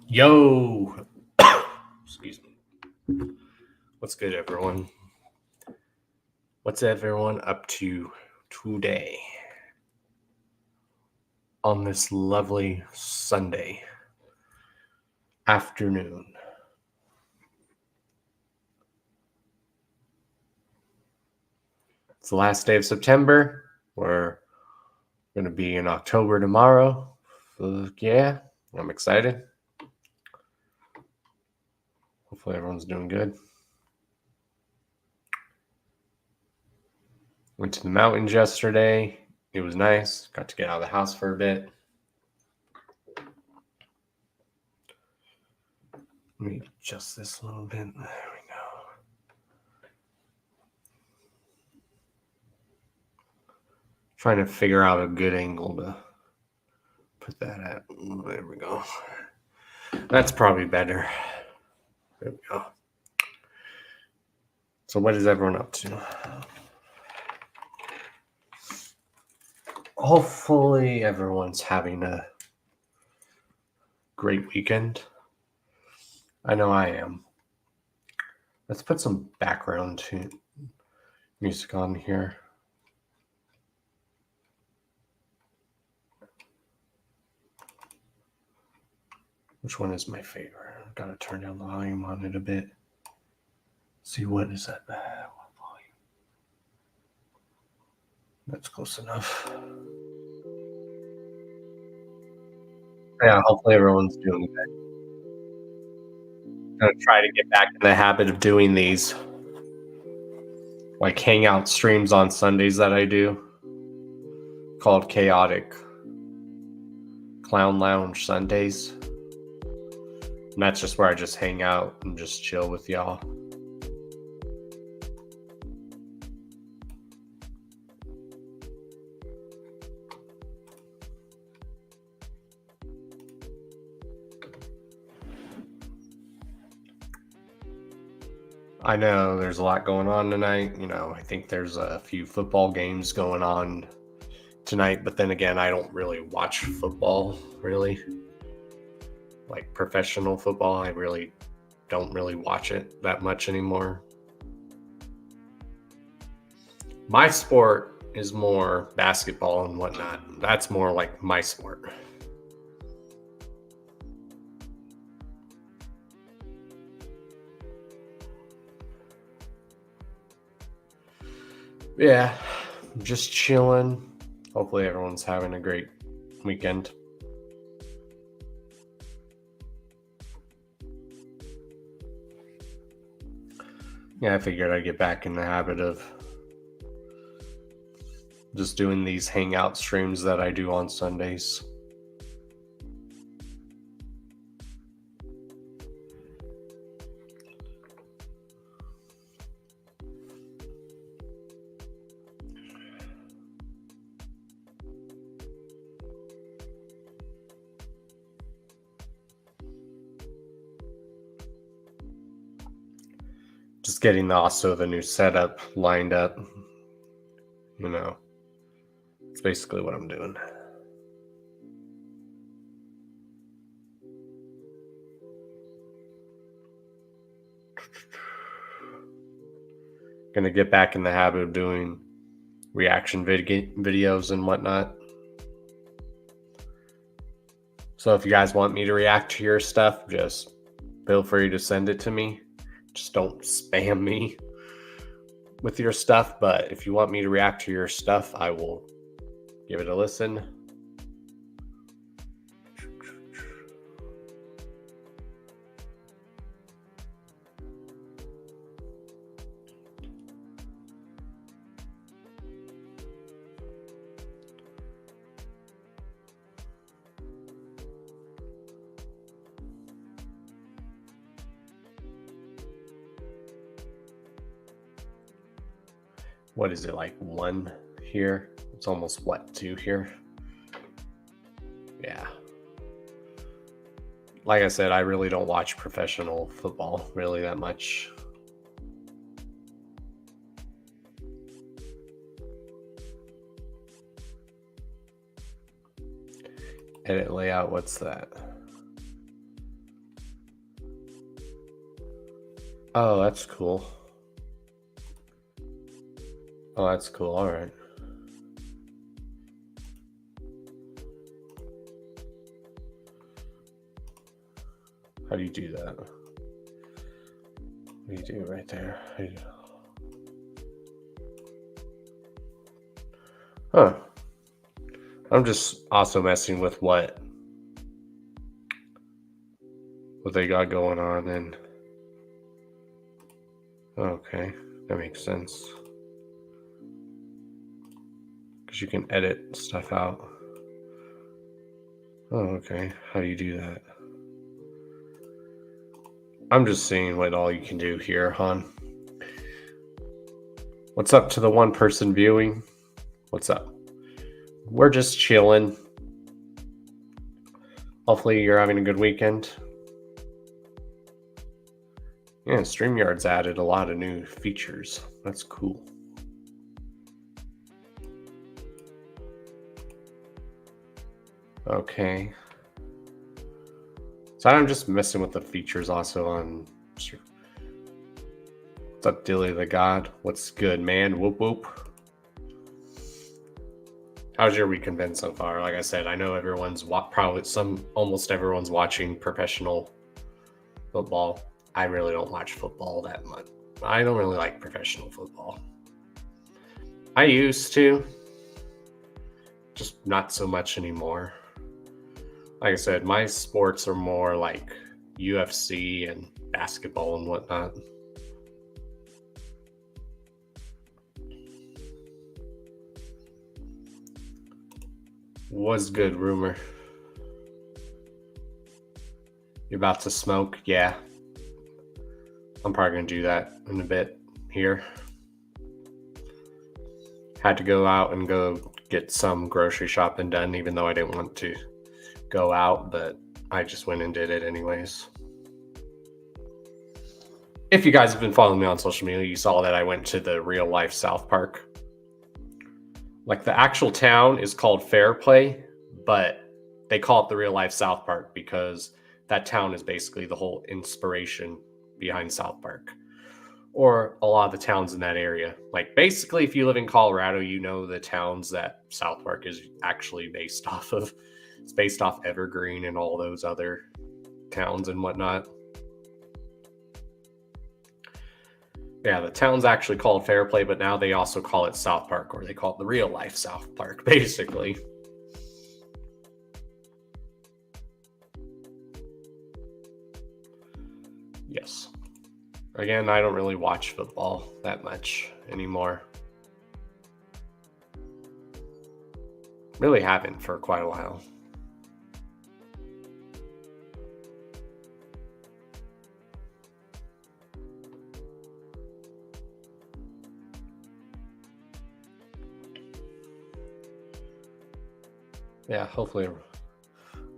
Yo, excuse me. What's good, everyone? What's everyone up to today on this lovely Sunday afternoon? It's the last day of September. We're going to be in October tomorrow. Yeah, I'm excited. Hopefully, everyone's doing good. Went to the mountains yesterday. It was nice. Got to get out of the house for a bit. Let me adjust this a little bit. There we go. Trying to figure out a good angle to put that at. There we go. That's probably better. There we go. So what is everyone up to? Hopefully everyone's having a great weekend. I know I am. Let's put some background music on here. Which one is my favorite? I've got to turn down the volume on it a bit. See, what is that? Volume. That's close enough. Yeah, hopefully everyone's doing good. I'm gonna try to get back in the habit of doing these like hangout streams on Sundays that I do, called Chaotic Clown Lounge Sundays. And that's just where I just hang out and just chill with y'all. I know there's a lot going on tonight. I think there's a few football games going on tonight, but then again, I don't really watch football, really. Like professional football, I really don't really watch it that much anymore. My sport is more basketball and whatnot. That's more like my sport. Yeah, just chilling. Hopefully everyone's having a great weekend. Yeah, I figured I'd get back in the habit of just doing these hangout streams that I do on Sundays. Just getting the new setup lined up. It's basically what I'm doing. Gonna get back in the habit of doing reaction videos and whatnot. So if you guys want me to react to your stuff, just feel free to send it to me. Just don't spam me with your stuff. But if you want me to react to your stuff, I will give it a listen. What is it, like 1 here? It's almost 2 here? Yeah. Like I said, I really don't watch professional football really that much. Edit layout, what's that? Oh, that's cool. Oh, that's cool. All right. How do you do that? What do you do right there? Huh. I'm just also messing with what they got going on, and okay, that makes sense. Because you can edit stuff out. Oh, okay. How do you do that? I'm just seeing what all you can do here, hon. What's up to the one person viewing? What's up? We're just chilling. Hopefully you're having a good weekend. Yeah, StreamYard's added a lot of new features. That's cool. Okay. So I'm just messing with the features also on. What's up, Dilly the God? What's good, man? Whoop whoop. How's your weekend been so far? Like I said, I know everyone's almost everyone's watching professional football. I really don't watch football that much. I don't really like professional football. I used to, just not so much anymore. Like I said, my sports are more like UFC and basketball and whatnot. Was good, Rumor. You about to smoke? Yeah. I'm probably going to do that in a bit here. Had to go out and go get some grocery shopping done, even though I didn't want to go out, but I just went and did it anyways. If you guys have been following me on social media, you saw that I went to the real life South Park. Like the actual town is called Fairplay, but they call it the real life South Park because that town is basically the whole inspiration behind South Park, or a lot of the towns in that area. Like basically, if you live in Colorado, you know the towns that South Park is actually based off of. It's based off Evergreen and all those other towns and whatnot. Yeah, the town's actually called Fairplay, but now they also call it South Park, or they call it the real life South Park, basically. Yes. Again, I don't really watch football that much anymore. Really haven't for quite a while. Yeah, hopefully.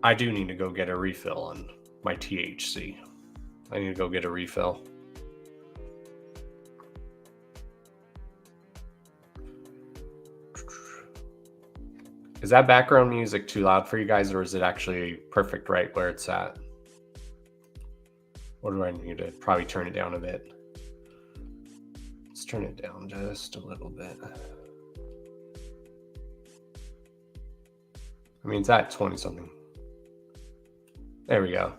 I do need to go get a refill on my THC. I need to go get a refill. Is that background music too loud for you guys, or is it actually perfect right where it's at? What do I need to probably turn it down a bit? Let's turn it down just a little bit. I mean, it's at 20 something. There we go.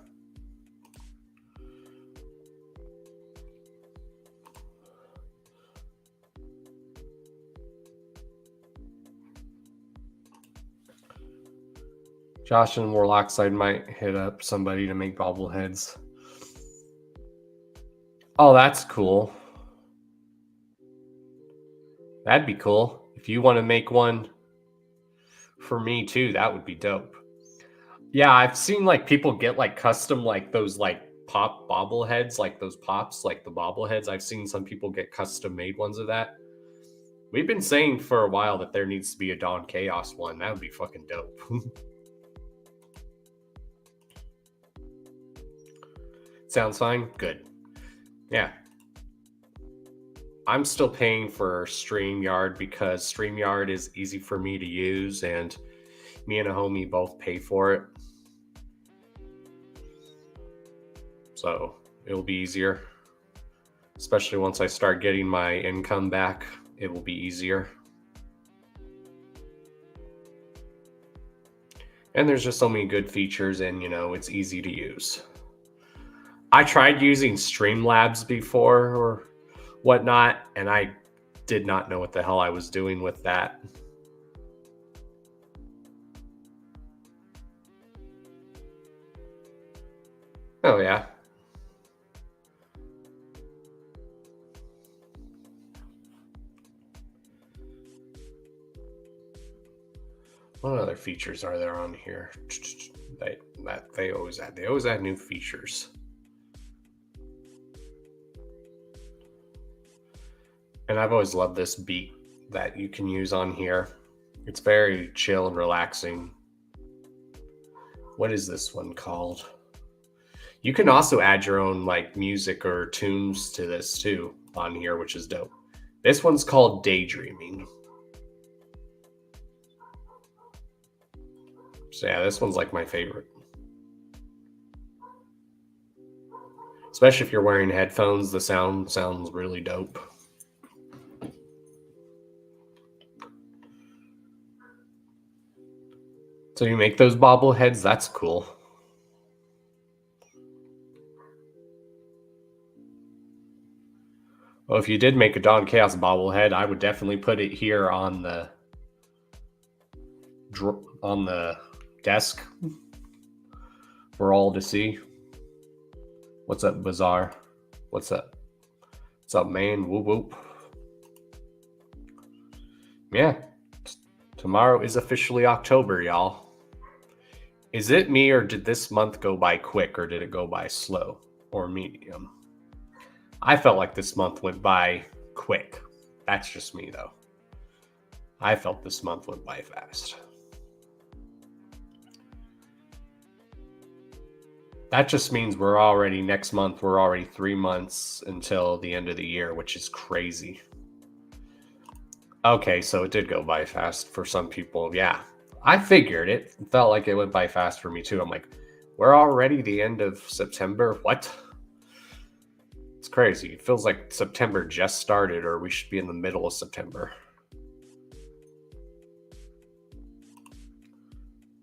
Josh and Warlock side might hit up somebody to make bobbleheads. Oh, that's cool. That'd be cool. If you want to make one for me too, that would be dope. Yeah, I've seen like people get like custom like those like pop bobbleheads, like those pops, like the bobbleheads. I've seen some people get custom made ones of that. We've been saying for a while that there needs to be a Dawn Chaos one. That would be fucking dope. Sounds fine? Good. Yeah. I'm still paying for StreamYard because StreamYard is easy for me to use, and me and a homie both pay for it. So it'll be easier. Especially once I start getting my income back, it will be easier. And there's just so many good features, and it's easy to use. I tried using Streamlabs before or whatnot, and I did not know what the hell I was doing with that. Oh, yeah. What other features are there on here? They always add. They always add new features. And I've always loved this beat that you can use on here. It's very chill and relaxing. What is this one called? You can also add your own music or tunes to this too on here, which is dope. This one's called Daydreaming. So yeah, this one's my favorite. Especially if you're wearing headphones, the sound sounds really dope. So you make those bobbleheads? That's cool. Well, if you did make a Don Chaos bobblehead, I would definitely put it here on the desk for all to see. What's up, Bizarre? What's up? What's up, man? Whoop whoop. Yeah. Tomorrow is officially October, y'all. Is it me, or did this month go by quick, or did it go by slow or medium? I felt like this month went by quick. That's just me, though. I felt this month went by fast. That just means next month, we're already 3 months until the end of the year, which is crazy. Okay, so it did go by fast for some people. Yeah, I figured it felt like it went by fast for me too. I'm like, we're already the end of September? What? It's crazy. It feels like September just started, or we should be in the middle of September.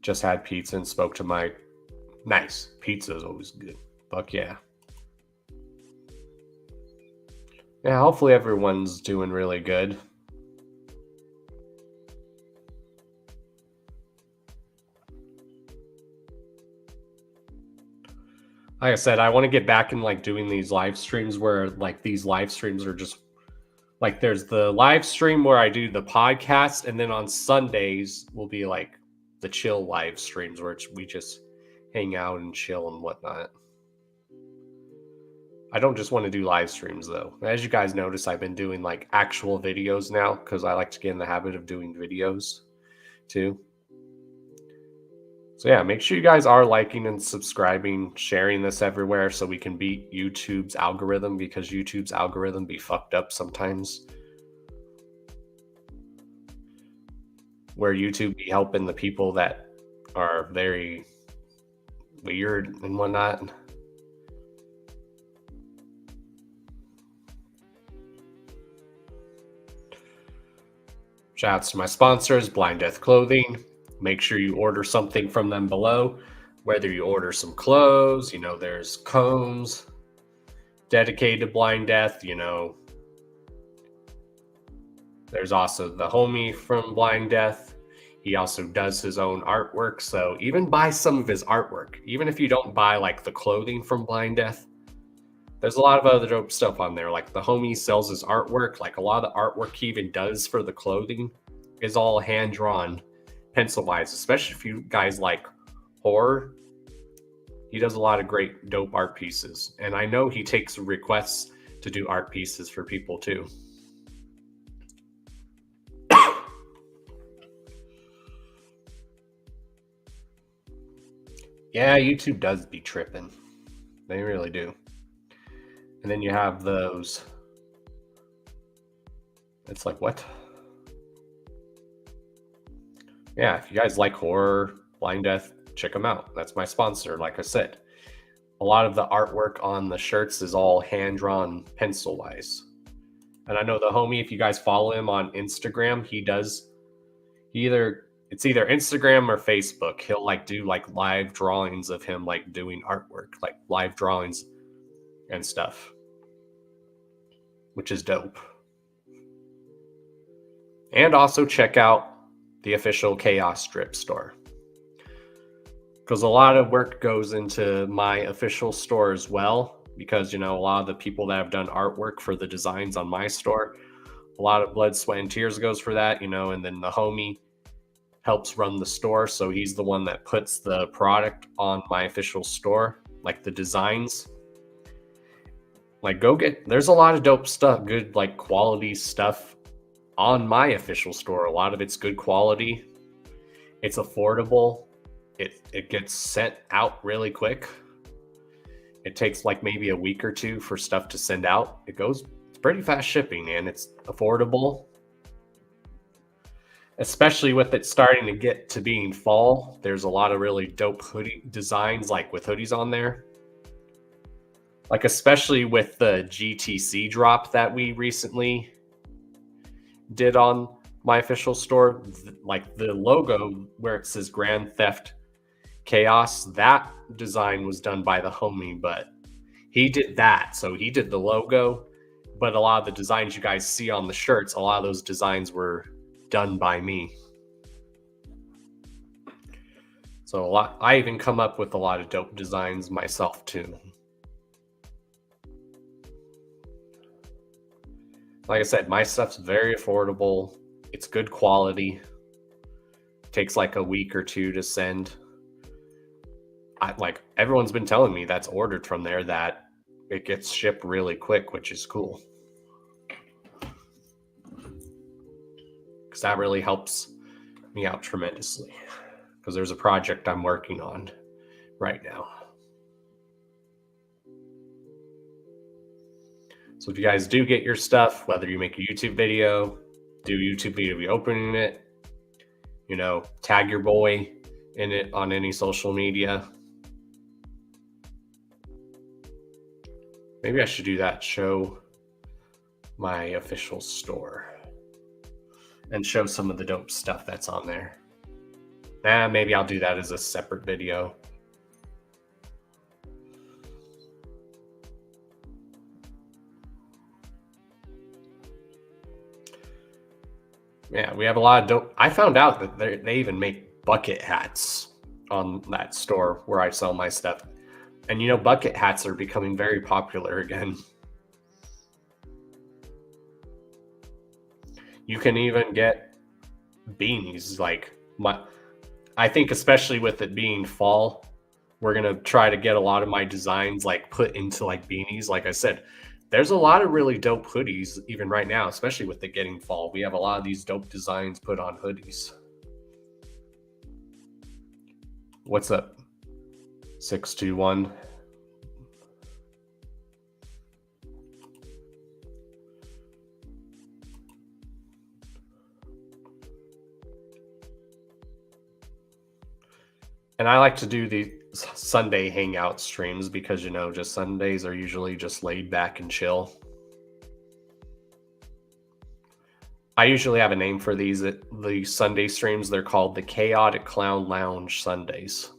Just had pizza and spoke to my... Nice. Pizza is always good. Fuck yeah. Yeah, hopefully everyone's doing really good. Like I said, I want to get back in doing these live streams where these live streams are just there's the live stream where I do the podcast, and then on Sundays will be the chill live streams where we just hang out and chill and whatnot. I don't just want to do live streams though. As you guys notice, I've been doing actual videos now because I like to get in the habit of doing videos too. So yeah, make sure you guys are liking and subscribing, sharing this everywhere so we can beat YouTube's algorithm, because YouTube's algorithm be fucked up sometimes. Where YouTube be helping the people that are very weird and whatnot. Shouts to my sponsors, Blind Death Clothing. Make sure you order something from them below. Whether you order some clothes, there's combs dedicated to Blind Death, There's also the homie from Blind Death. He also does his own artwork, so even buy some of his artwork. Even if you don't buy the clothing from Blind Death, there's a lot of other dope stuff on there. The homie sells his artwork. A lot of the artwork he even does for the clothing is all hand-drawn, pencil-wise, especially if you guys like horror. He does a lot of great, dope art pieces. And I know he takes requests to do art pieces for people too. Yeah, YouTube does be tripping. They really do. And then you have those. It's what? Yeah, if you guys like horror, Blind Death, check them out. That's my sponsor, like I said. a lot of the artwork on the shirts is all hand-drawn pencil wise. And I know the homie, if you guys follow him on Instagram, it's either Instagram or Facebook. He'll like do like live drawings of him like doing artwork, like live drawings and stuff, which is dope. And also check out the official Chaos Strip store, because a lot of work goes into my official store as well, because a lot of the people that have done artwork for the designs on my store, a lot of blood, sweat, and tears goes for that, and then the homie helps run the store, so he's the one that puts the product on my official store, like the designs. Like, there's a lot of dope stuff, good like quality stuff on my official store. A lot of it's good quality, it's affordable, it gets sent out really quick. It takes like maybe a week or two for stuff to send out. It's pretty fast shipping, and it's affordable. Especially with it starting to get to being fall, there's a lot of really dope hoodie designs, like with hoodies on there. Like especially with the GTC drop that we recently did on my official store, like the logo where it says Grand Theft Chaos, that design was done by the homie, but he did that. So he did the logo, but a lot of the designs you guys see on the shirts, a lot of those designs were done by me. So I even come up with a lot of dope designs myself too. Like I said, my stuff's very affordable. It's good quality. It takes like a week or two to send. Like everyone's been telling me that's ordered from there that it gets shipped really quick, which is cool. Because that really helps me out tremendously. Because there's a project I'm working on right now. So if you guys do get your stuff, whether you make a YouTube video, do a YouTube video opening it, tag your boy in it on any social media. Maybe I should do that, show my official store and show some of the dope stuff that's on there. Maybe I'll do that as a separate video. Yeah, we have a lot of dope. I found out that they even make bucket hats on that store where I sell my stuff. And bucket hats are becoming very popular again. You can even get beanies. I think especially with it being fall, we're going to try to get a lot of my designs put into beanies. Like I said, there's a lot of really dope hoodies even right now, especially with it getting fall. We have a lot of these dope designs put on hoodies. What's up? 621. And I like to do the Sunday hangout streams because, just Sundays are usually just laid back and chill. I usually have a name for the Sunday streams. They're called the Chaotic Clown Lounge Sundays.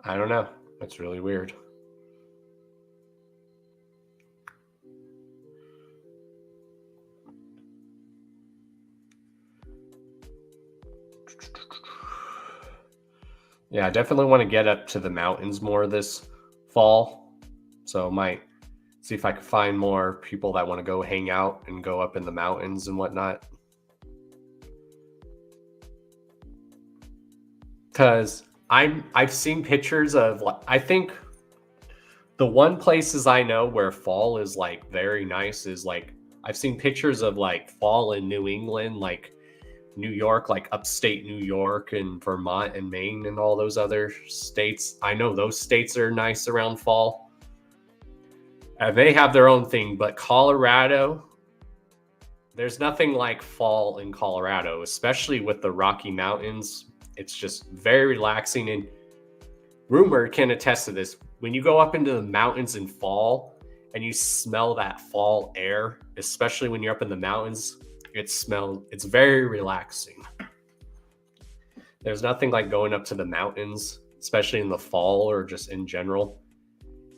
I don't know. That's really weird. Yeah, I definitely want to get up to the mountains more this fall. So I might see if I can find more people that want to go hang out and go up in the mountains and whatnot. Because I've seen pictures of, I think the one places I know where fall is very nice is I've seen pictures of fall in New England, New York, upstate New York and Vermont and Maine and all those other states. I know those states are nice around fall. They have their own thing, but Colorado There's nothing like fall in Colorado, especially with the Rocky Mountains. It's just very relaxing. And Rumor can attest to this. When you go up into the mountains in fall and you smell that fall air, especially when you're up in the mountains, it's very relaxing. There's nothing like going up to the mountains, especially in the fall or just in general,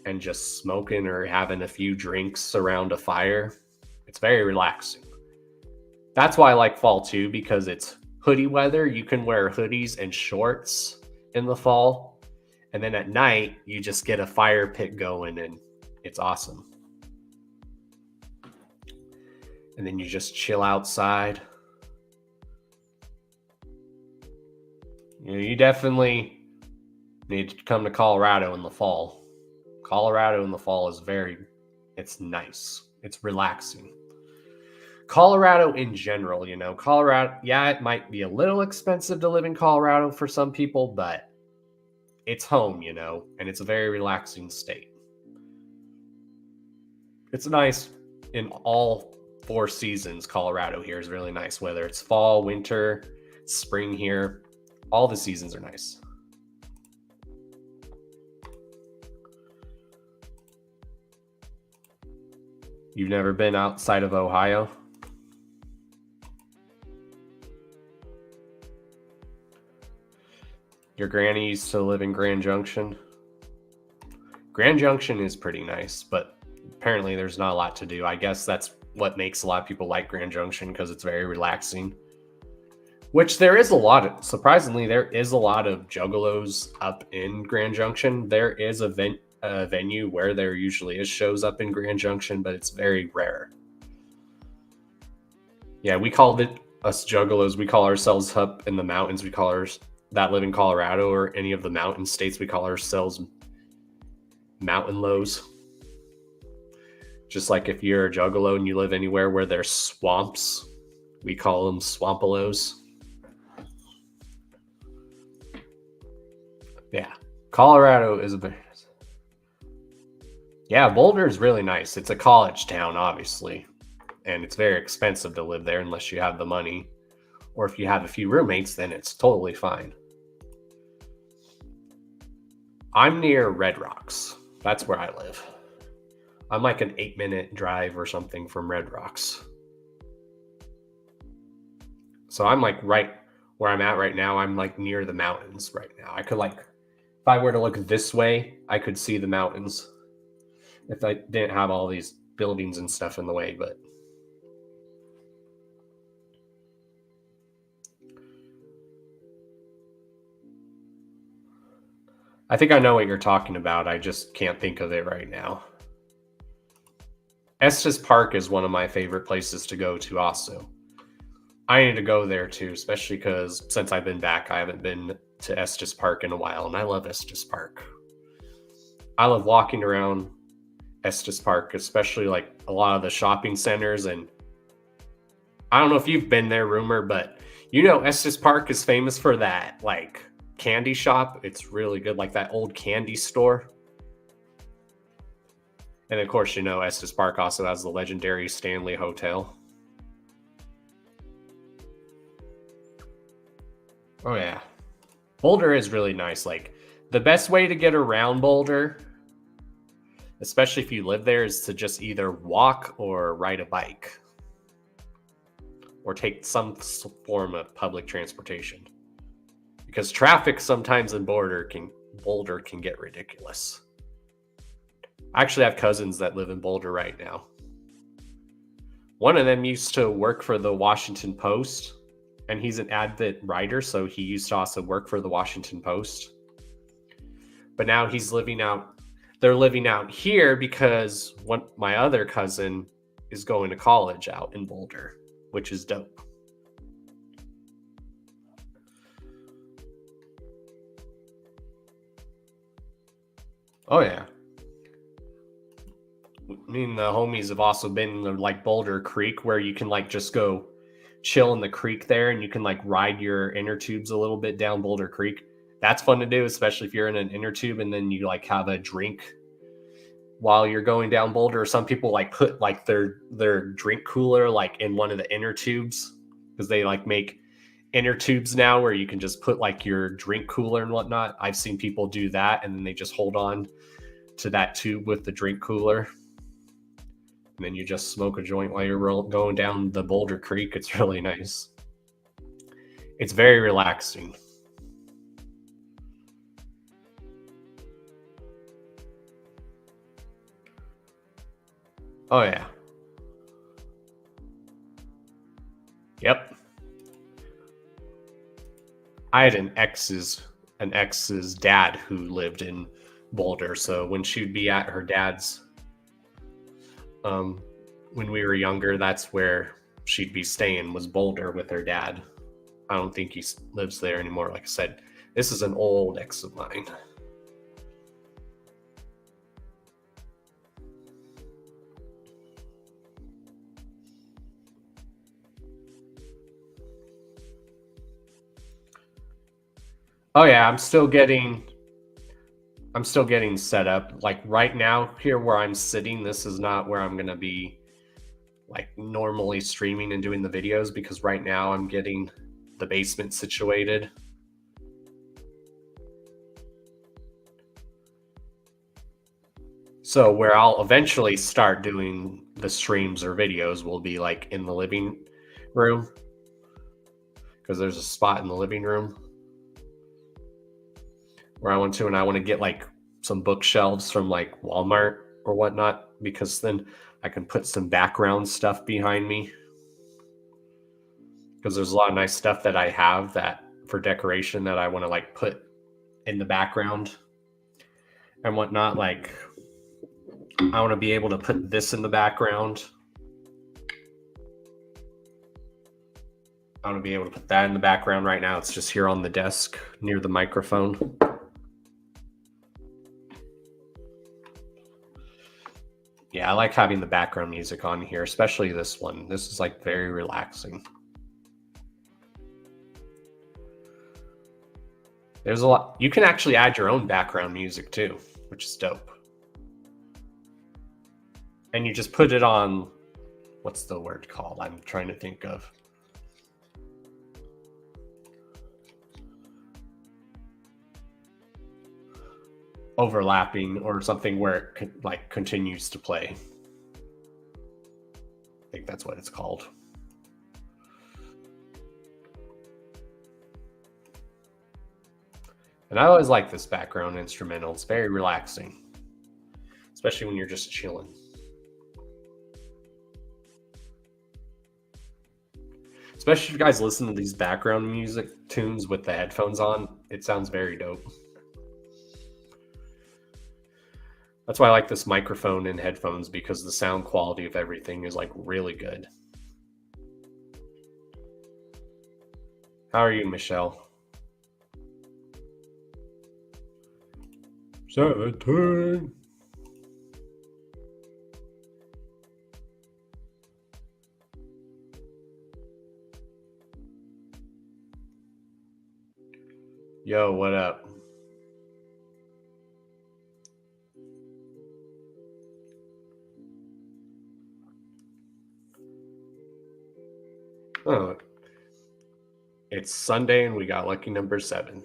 and just smoking or having a few drinks around a fire. It's very relaxing. That's why I like fall too, because it's hoodie weather. You can wear hoodies and shorts in the fall. And then at night, you just get a fire pit going and it's awesome. And then you just chill outside. You definitely need to come to Colorado in the fall. Colorado in the fall is it's nice. It's relaxing. Colorado in general, Colorado, yeah, it might be a little expensive to live in Colorado for some people, but it's home, and it's a very relaxing state. It's nice in all 4 seasons. Colorado here is really nice, whether it's fall, winter, spring here. All the seasons are nice. You've never been outside of Ohio? Your granny used to live in Grand Junction? Grand Junction is pretty nice, but apparently there's not a lot to do. I guess that's what makes a lot of people like Grand Junction, because it's very relaxing. Which there is surprisingly, there is a lot of juggalos up in Grand Junction. There is a venue where there usually is shows up in Grand Junction, but it's very rare. Yeah, we call it us juggalos. We call ourselves up in the mountains. We call ours that live in Colorado or any of the mountain states. We call ourselves mountain lows. Just like if you're a juggalo and you live anywhere where there's swamps, we call them swampalos. Yeah, Colorado is yeah, Boulder is really nice. It's a college town, obviously, and it's very expensive to live there unless you have the money, or if you have a few roommates, then it's totally fine. I'm near Red Rocks. That's where I live. I'm like an 8-minute drive or something from Red Rocks. So I'm like right where I'm at right now. I'm like near the mountains right now. I could if I were to look this way, I could see the mountains if I didn't have all these buildings and stuff in the way, but I think I know what you're talking about. I just can't think of it right now. Estes Park is one of my favorite places to go to also. I need to go there too, especially because since I've been back, I haven't been to Estes Park in a while, and I love Estes Park. I love walking around Estes Park, especially like a lot of the shopping centers. And I don't know if you've been there, Rumor, but Estes Park is famous for that like candy shop. It's really good, like that old candy store. And of course, Estes Park also has the legendary Stanley Hotel. Oh yeah, Boulder is really nice. Like the best way to get around Boulder, especially if you live there, is to just either walk or ride a bike or take some form of public transportation, because traffic sometimes in Boulder can get ridiculous. I actually have cousins that live in Boulder right now. One of them used to work for the Washington Post, and he's an avid writer, so he used to also work for the Washington Post. But now they're living out here because my other cousin is going to college out in Boulder, which is dope. Oh yeah. Me and the homies have also been in like Boulder Creek, where you can like just go chill in the creek there, and you can like ride your inner tubes a little bit down Boulder Creek. That's fun to do, especially if you're in an inner tube and then you like have a drink while you're going down Boulder. Some people like put like their drink cooler like in one of the inner tubes, because they like make inner tubes now where you can just put like your drink cooler and whatnot. I've seen people do that, and then they just hold on to that tube with the drink cooler, and then you just smoke a joint while you're going down the Boulder Creek. It's really nice. It's very relaxing. Oh yeah. Yep. I had an ex's dad who lived in Boulder, so when she'd be at her dad's, when we were younger, that's where she'd be staying, was Boulder with her dad. I don't think he lives there anymore. Like I said, this is an old ex of mine. Oh yeah, I'm still getting set up. Like right now, here where I'm sitting, this is not where I'm gonna be like normally streaming and doing the videos, because right now I'm getting the basement situated. So where I'll eventually start doing the streams or videos will be like in the living room, because there's a spot in the living room where I want to, and I want to get like some bookshelves from like Walmart or whatnot, because then I can put some background stuff behind me, because there's a lot of nice stuff that I have that for decoration that I want to like put in the background and whatnot. Like I want to be able to put this in the background. I want to be able to put that in the background. Right now it's just here on the desk near the microphone. Yeah, I like having the background music on here, especially this one. This is like very relaxing. There's a lot. You can actually add your own background music too, which is dope. And you just put it on, what's the word called? I'm trying to think of. Overlapping or something where it like continues to play. I think that's what it's called. And I always like this background instrumental. It's very relaxing, especially when you're just chilling. Especially if you guys listen to these background music tunes with the headphones on, it sounds very dope. That's why I like this microphone and headphones, because the sound quality of everything is like really good. How are you, Michelle? 17. Yo, what up? Oh, it's Sunday and we got lucky number 7.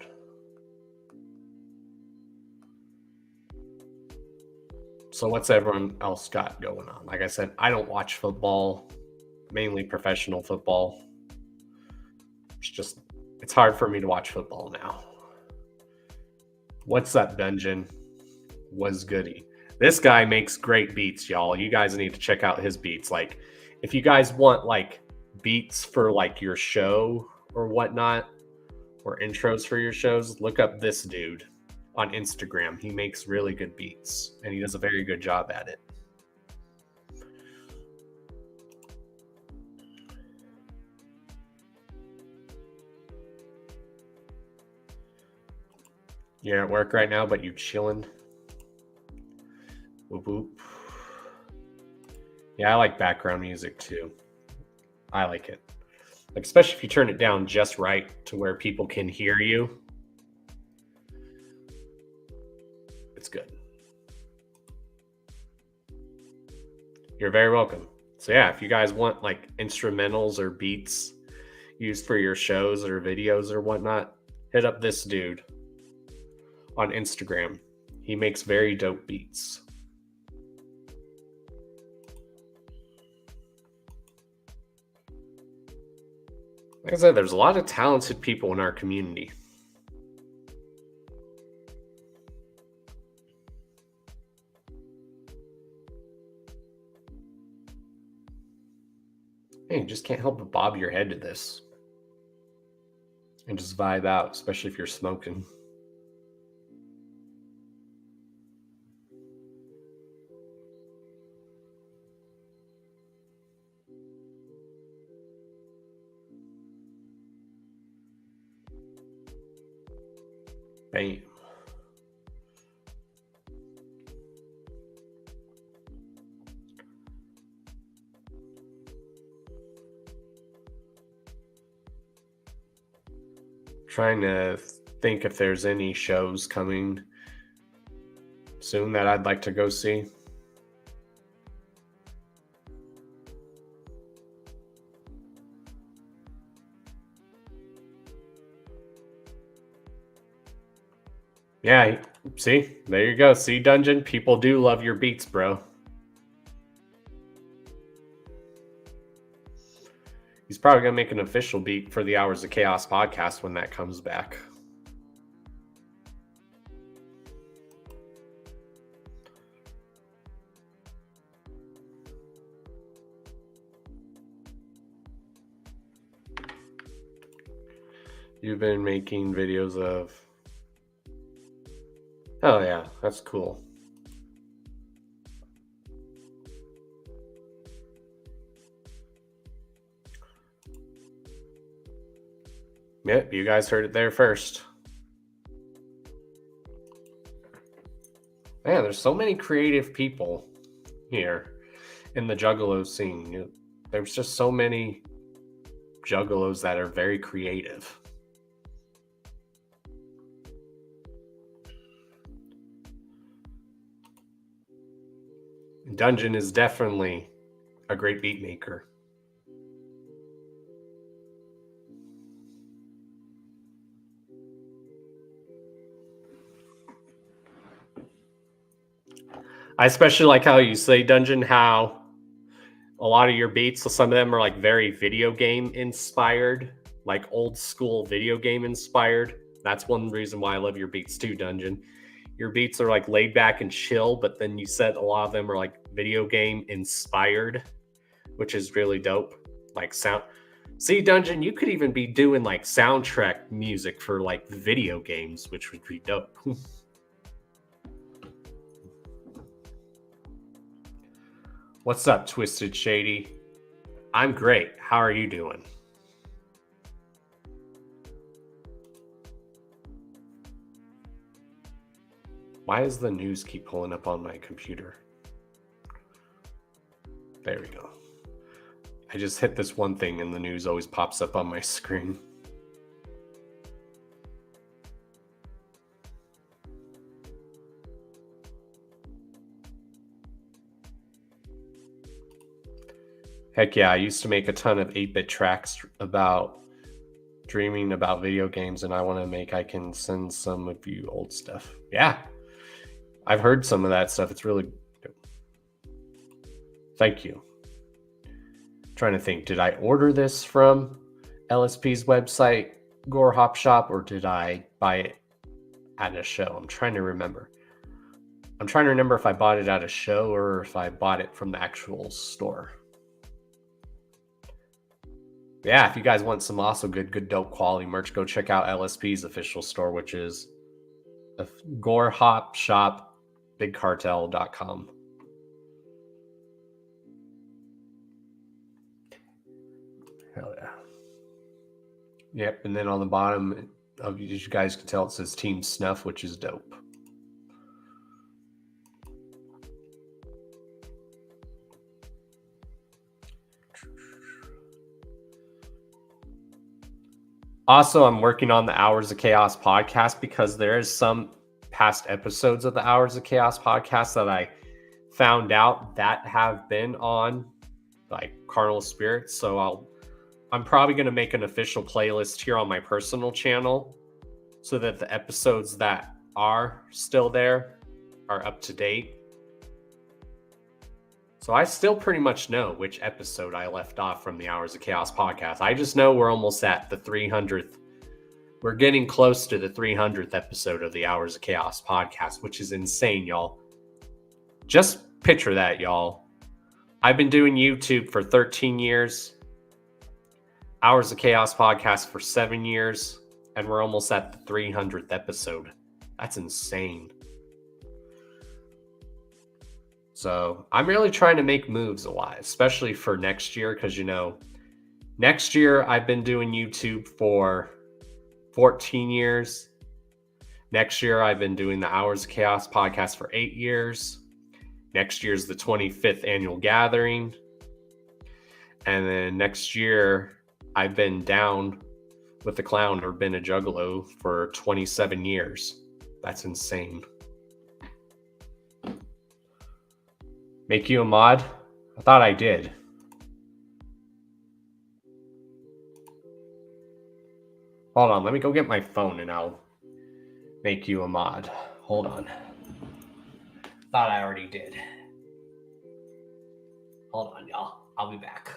So what's everyone else got going on? Like I said, I don't watch football, mainly professional football. It's hard for me to watch football now. What's up, Dungeon? Was goody. This guy makes great beats, y'all. You guys need to check out his beats. Like, if you guys want like beats for like your show or whatnot, or intros for your shows, look up this dude on Instagram. He makes really good beats, and he does a very good job at it. You're at work right now, but you chilling. Whoop whoop. Yeah, I like background music too. I like it. Like, especially if you turn it down just right to where people can hear you. It's good. You're very welcome. So yeah, if you guys want like instrumentals or beats used for your shows or videos or whatnot, hit up this dude on Instagram. He makes very dope beats. Like I said, there's a lot of talented people in our community. Hey, you just can't help but bob your head to this and just vibe out, especially if you're smoking. Bam. Trying to think if there's any shows coming soon that I'd like to go see. Yeah, see, there you go. See, Dungeon, people do love your beats, bro. He's probably going to make an official beat for the Hours of Chaos podcast when that comes back. You've been making videos of... Oh yeah, that's cool. Yep, you guys heard it there first. Man, there's so many creative people here in the Juggalo scene. There's just so many Juggalos that are very creative. Dungeon is definitely a great beat maker. I especially like how you say, Dungeon, how a lot of your beats, some of them are like very video game inspired, like old school video game inspired. That's one reason why I love your beats too, Dungeon. Your beats are like laid back and chill, but then you said a lot of them are like video game inspired, which is really dope. Like sound. See, Dungeon, you could even be doing like soundtrack music for like video games, which would be dope. What's up, Twisted Shady? I'm great. How are you doing? Why does the news keep pulling up on my computer? There we go. I just hit this one thing and the news always pops up on my screen. Heck yeah, I used to make a ton of 8-bit tracks about dreaming about video games, and I can send some of you old stuff. Yeah. I've heard some of that stuff. It's really good. Thank you. I'm trying to think, did I order this from LSP's website, Gore Hop Shop, or did I buy it at a show? I'm trying to remember. If I bought it at a show or if I bought it from the actual store. Yeah, if you guys want some also good dope quality merch, go check out LSP's official store, which is Gore Hop Shop BigCartel.com. Hell yeah. Yep, and then on the bottom, as you guys can tell, it says Team Snuff, which is dope. Also, I'm working on the Hours of Chaos podcast because there is some past episodes of the Hours of Chaos podcast that I found out that have been on like Carnal Spirits. So I'm probably going to make an official playlist here on my personal channel so that the episodes that are still there are up to date. So I still pretty much know which episode I left off from the Hours of Chaos podcast. I just know we're almost at the 300th. We're getting close to the 300th episode of the Hours of Chaos podcast, which is insane, y'all. Just picture that, y'all. I've been doing YouTube for 13 years, Hours of Chaos podcast for 7 years, and we're almost at the 300th episode. That's insane. So I'm really trying to make moves a lot, especially for next year, because, next year I've been doing YouTube for 14 years. Next year I've been doing the Hours of Chaos podcast for 8 years. Next year's the 25th annual gathering. And then next year I've been down with the clown or been a juggalo for 27 years. That's insane. Make you a mod? I thought I did. Hold on, let me go get my phone and I'll make you a mod. Hold on. Thought I already did. Hold on, y'all. I'll be back.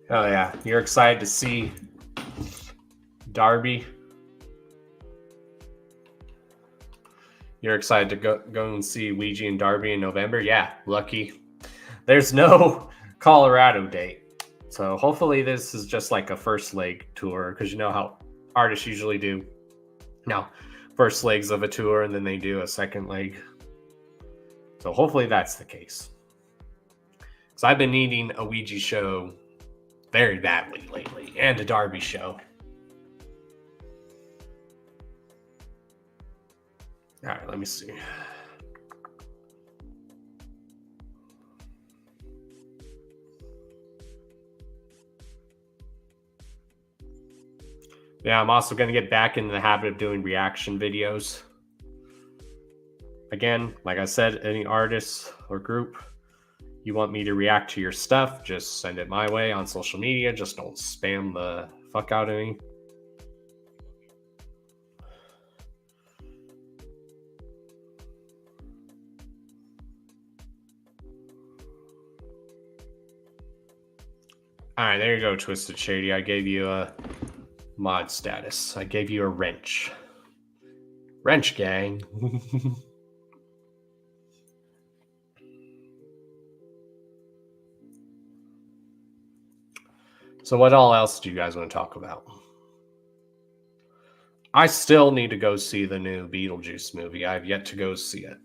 Oh yeah, you're excited to see Darby. You're excited to go and see Ouija and Darby in November? Yeah, lucky. There's no Colorado date. So hopefully this is just like a first leg tour, because you know how artists usually do. No, first legs of a tour and then they do a second leg. So hopefully that's the case. So I've been needing a Ouija show very badly lately, and a Darby show. All right, let me see. Yeah, I'm also going to get back into the habit of doing reaction videos. Again, like I said, any artist or group you want me to react to your stuff, just send it my way on social media. Just don't spam the fuck out of me. All right, there you go, Twisted Shady. I gave you a mod status. I gave you a wrench. Wrench gang. So what all else do you guys want to talk about? I still need to go see the new Beetlejuice movie. I've yet to go see it.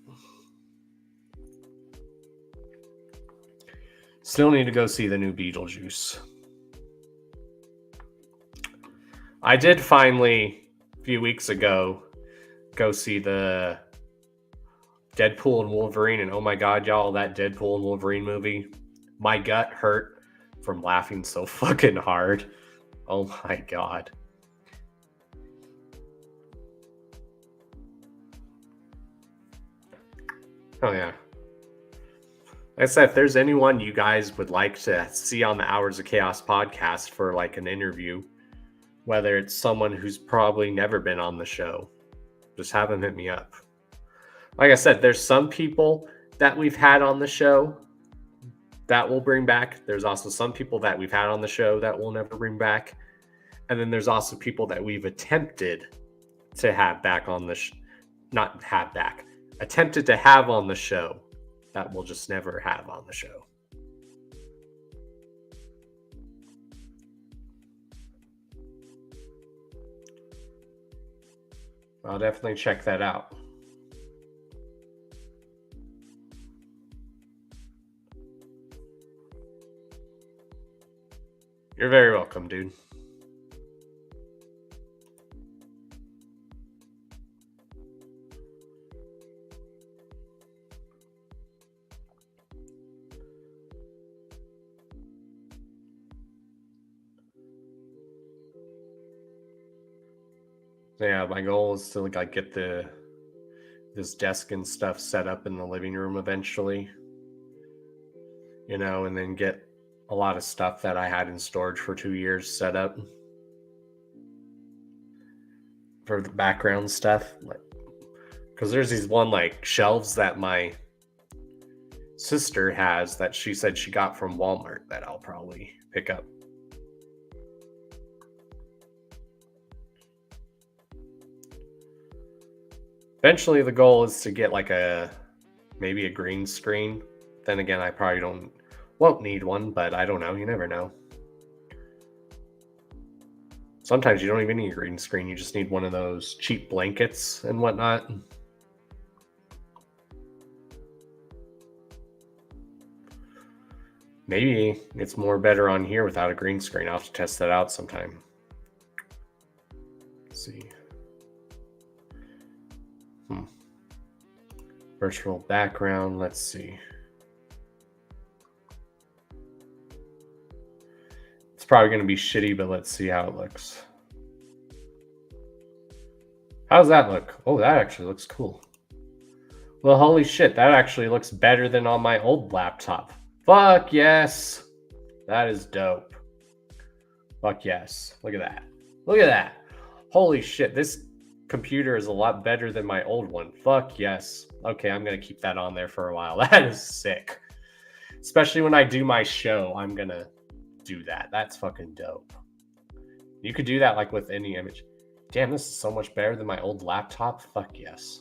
Still need to go see the new Beetlejuice. I did finally, a few weeks ago, go see the Deadpool and Wolverine, and oh my god, y'all, that Deadpool and Wolverine movie, my gut hurt from laughing so fucking hard. Oh my god. Oh yeah. Like I said, if there's anyone you guys would like to see on the Hours of Chaos podcast for like an interview, whether it's someone who's probably never been on the show, just have them hit me up. Like I said, there's some people that we've had on the show that we'll bring back. There's also some people that we've had on the show that we'll never bring back. And then there's also people that we've attempted to have back on the attempted to have on the show that we'll just never have on the show. I'll definitely check that out. You're very welcome, dude. So yeah, my goal is to like get this desk and stuff set up in the living room eventually. And then get a lot of stuff that I had in storage for 2 years set up for the background stuff. Like, because there's these one like shelves that my sister has that she said she got from Walmart that I'll probably pick up. Eventually the goal is to get like maybe a green screen. Then again, I probably won't need one, but I don't know. You never know. Sometimes you don't even need a green screen. You just need one of those cheap blankets and whatnot. Maybe it's more better on here without a green screen. I'll have to test that out sometime. Let's see. Virtual background. Let's see. It's probably going to be shitty, but let's see how it looks. How does that look? Oh, that actually looks cool. Well, holy shit, that actually looks better than on my old laptop. Fuck yes. That is dope. Fuck yes. Look at that. Look at that. Holy shit, this computer is a lot better than my old one. Fuck yes. Okay, I'm going to keep that on there for a while. That is sick. Especially when I do my show, I'm going to do that. That's fucking dope. You could do that like with any image. Damn, this is so much better than my old laptop. Fuck yes.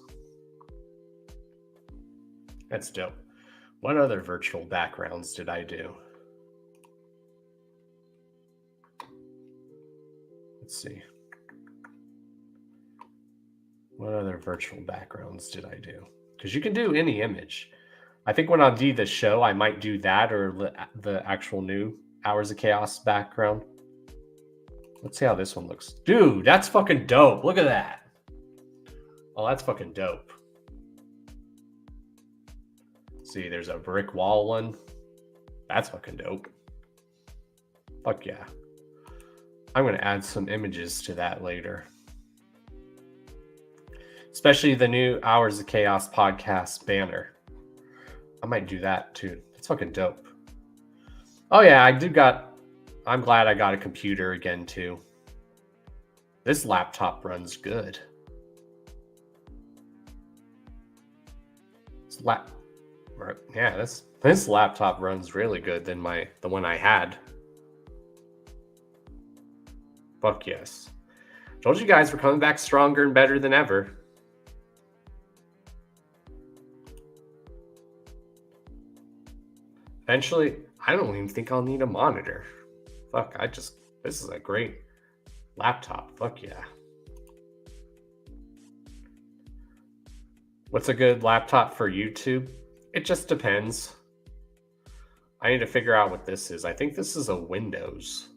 That's dope. What other virtual backgrounds did I do? Let's see. What other virtual backgrounds did I do? Because you can do any image. I think when I do the show, I might do that or the actual new Hours of Chaos background. Let's see how this one looks. Dude, that's fucking dope. Look at that. Oh, that's fucking dope. See, there's a brick wall one. That's fucking dope. Fuck yeah. I'm going to add some images to that later. Especially the new Hours of Chaos podcast banner. I might do that too. It's fucking dope. Oh yeah, I'm glad I got a computer again too. This laptop runs good. This laptop runs really good than the one I had. Fuck yes. Told you guys we're coming back stronger and better than ever. Eventually, I don't even think I'll need a monitor. Fuck, this is a great laptop. Fuck yeah. What's a good laptop for YouTube? It just depends. I need to figure out what this is. I think this is a Windows.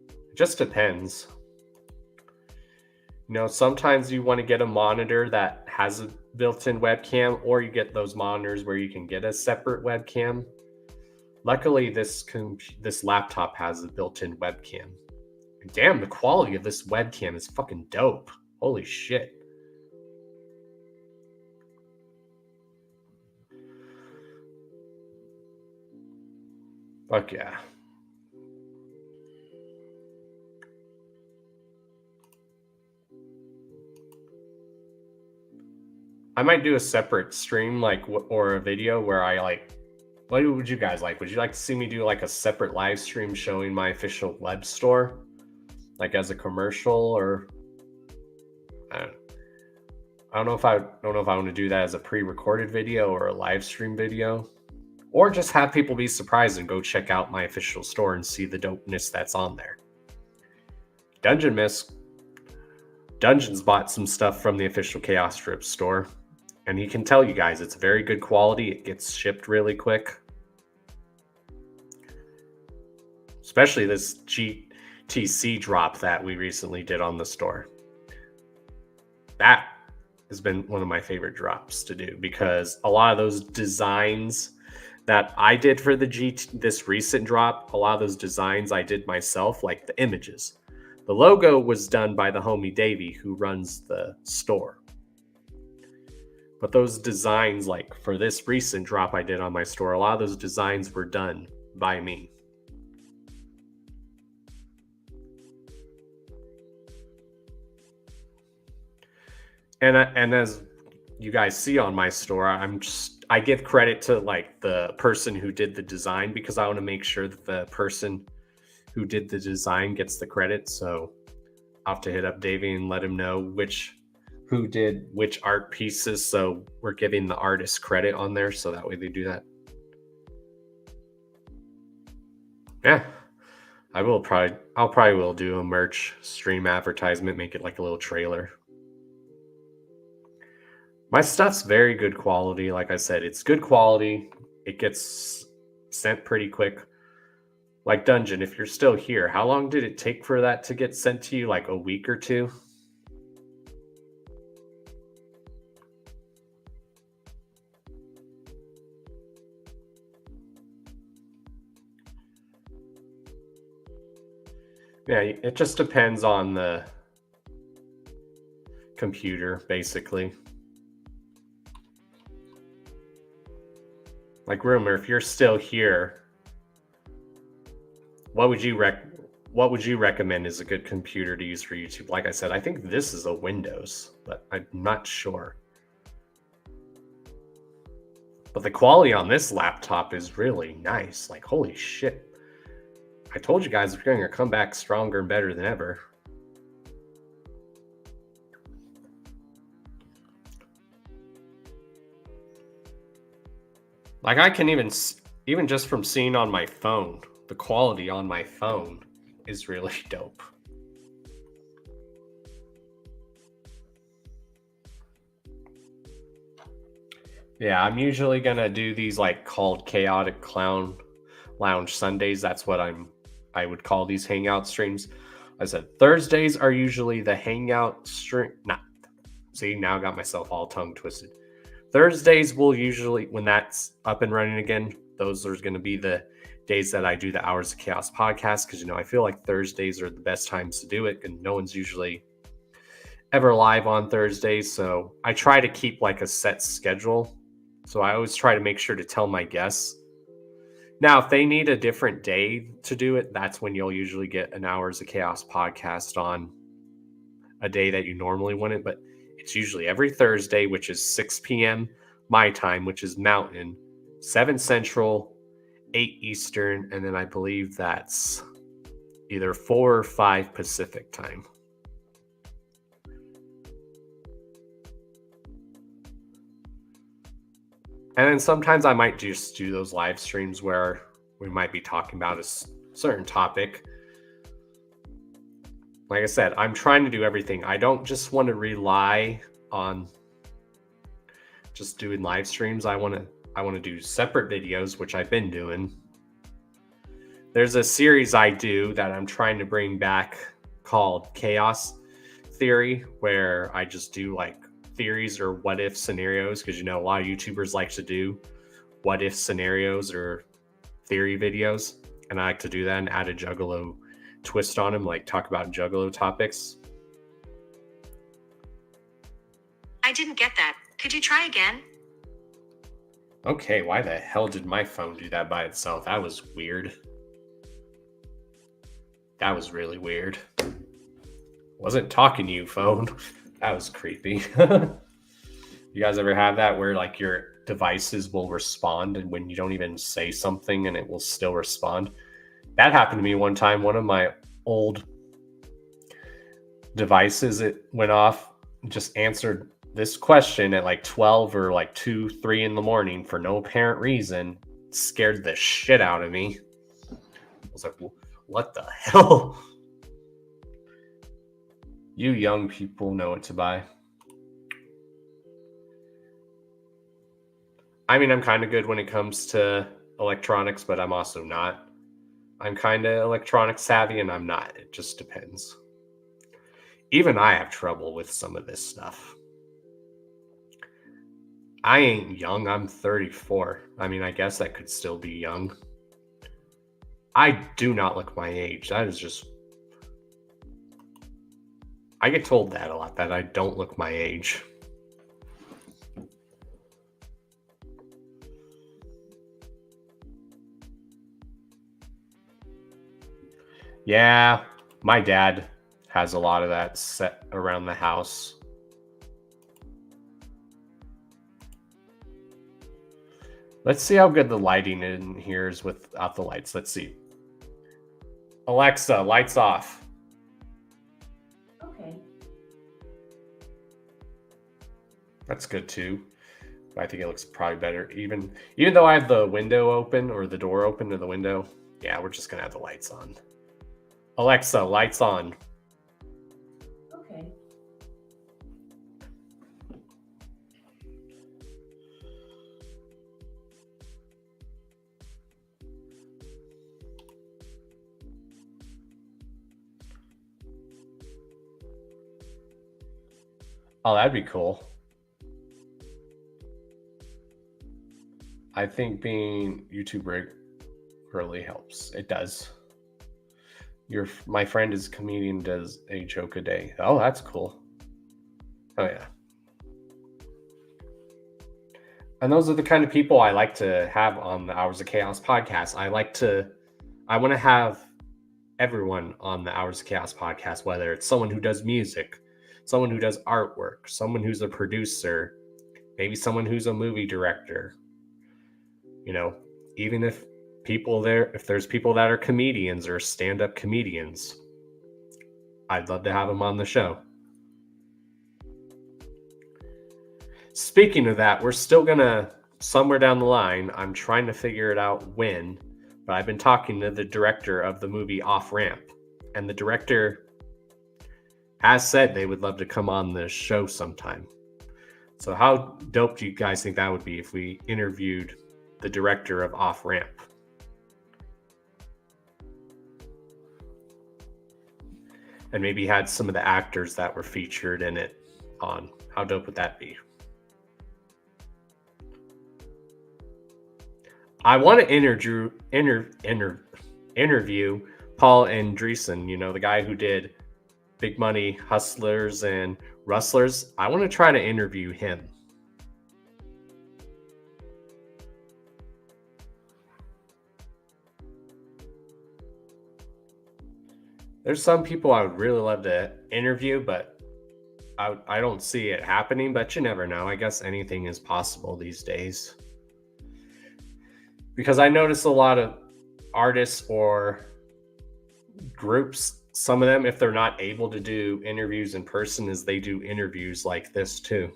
It just depends. Sometimes you want to get a monitor that has a built-in webcam, or you get those monitors where you can get a separate webcam. Luckily, this laptop has a built-in webcam. And damn, the quality of this webcam is fucking dope. Holy shit. Fuck yeah. I might do a separate stream or a video where what would you guys like? Would you like to see me do like a separate live stream showing my official web store? Like as a commercial, or I don't know if I want to do that as a pre-recorded video or a live stream video, or just have people be surprised and go check out my official store and see the dopeness that's on there. Dungeon's bought some stuff from the official Chaos Strip store, and he can tell you guys it's very good quality. It gets shipped really quick. Especially this GTC drop that we recently did on the store. That has been one of my favorite drops to do, because a lot of those designs that I did for this recent drop, a lot of those designs I did myself, like the images. The logo was done by the homie Davey, who runs the store. But those designs, like for this recent drop I did on my store, a lot of those designs were done by me. And as you guys see on my store, I give credit to like the person who did the design, because I want to make sure that the person who did the design gets the credit. So I'll have to hit up Davey and let him know who did which art pieces. So we're giving the artist credit on there, so that way they do that. Yeah, I'll probably will do a merch stream advertisement, make it like a little trailer. My stuff's very good quality. Like I said, it's good quality. It gets sent pretty quick. Like Dungeon, if you're still here, how long did it take for that to get sent to you? Like a week or two? Yeah, it just depends on the computer, basically. Like Rumor, if you're still here, what would you recommend is a good computer to use for YouTube? Like I said, I think this is a Windows, but I'm not sure. But the quality on this laptop is really nice. Like, holy shit. I told you guys we're going to come back stronger and better than ever. Like, I can even just from seeing on my phone, the quality on my phone is really dope. Yeah, I'm usually going to do these like called Chaotic Clown Lounge Sundays. That's what I would call these hangout streams. I said Thursdays are usually the hangout stream. See, now I got myself all tongue twisted. Thursdays will usually, when that's up and running again, those are going to be the days that I do the Hours of Chaos podcast, because, I feel like Thursdays are the best times to do it, and no one's usually ever live on Thursdays. So I try to keep like a set schedule. So I always try to make sure to tell my guests. Now, if they need a different day to do it, that's when you'll usually get an Hours of Chaos podcast on a day that you normally wouldn't. But it's usually every Thursday, which is 6 p.m. my time, which is Mountain, 7 Central, 8 Eastern, and then I believe that's either 4 or 5 Pacific time. And then sometimes I might just do those live streams where we might be talking about a certain topic. Like I said, I'm trying to do everything. I don't just want to rely on just doing live streams. I want to do separate videos, which I've been doing. There's a series I do that I'm trying to bring back called Chaos Theory, where I just do like theories or what if scenarios, because a lot of YouTubers like to do what if scenarios or theory videos, and I like to do that and add a Juggalo twist on them, like talk about Juggalo topics. I didn't get that. Could you try again? Okay, why the hell did my phone do that by itself? That was weird. That was really weird. Wasn't talking to you, phone. That was creepy. You guys ever have that where like your devices will respond and when you don't even say something and it will still respond? That happened to me one time. One of my old devices, it went off, just answered this question at like 12 or like 2, 3 in the morning for no apparent reason. It scared the shit out of me. I was like, what the hell? You young people know what to buy. I mean, I'm kind of good when it comes to electronics, but I'm also not. I'm kind of electronic savvy and I'm not. It just depends. Even I have trouble with some of this stuff. I ain't young. I'm 34. I mean, I guess I could still be young. I do not look my age. That is just I get told that a lot, that I don't look my age. Yeah, my dad has a lot of that set around the house. Let's see how good the lighting in here is without the lights. Let's see. Alexa, lights off. Okay. That's good too. I think it looks probably better. Even though I have the window open or the door open to the window, yeah, we're just gonna have the lights on. Alexa, lights on. Okay. Oh, that'd be cool. I think being YouTube really helps. It does. My friend is a comedian, does a joke a day. Oh, that's cool. Oh yeah. And those are the kind of people I like to have on the Hours of Chaos podcast. I want to have everyone on the Hours of Chaos podcast, whether it's someone who does music, someone who does artwork, someone who's a producer, maybe someone who's a movie director. You know, even if there's people that are comedians or stand-up comedians, I'd love to have them on the show. Speaking of that, we're still gonna, somewhere down the line, I'm trying to figure it out when, but I've been talking to the director of the movie Off Ramp, and the director has said they would love to come on the show sometime. So how dope do you guys think that would be if we interviewed the director of Off Ramp? And maybe had some of the actors that were featured in it on. How dope would that be? I want to interview Paul Andreessen, the guy who did Big Money Hustlers and Rustlers. I want to try to interview him. There's some people I would really love to interview, but I don't see it happening, but you never know. I guess anything is possible these days. Because I notice a lot of artists or groups, some of them, if they're not able to do interviews in person, is they do interviews like this too.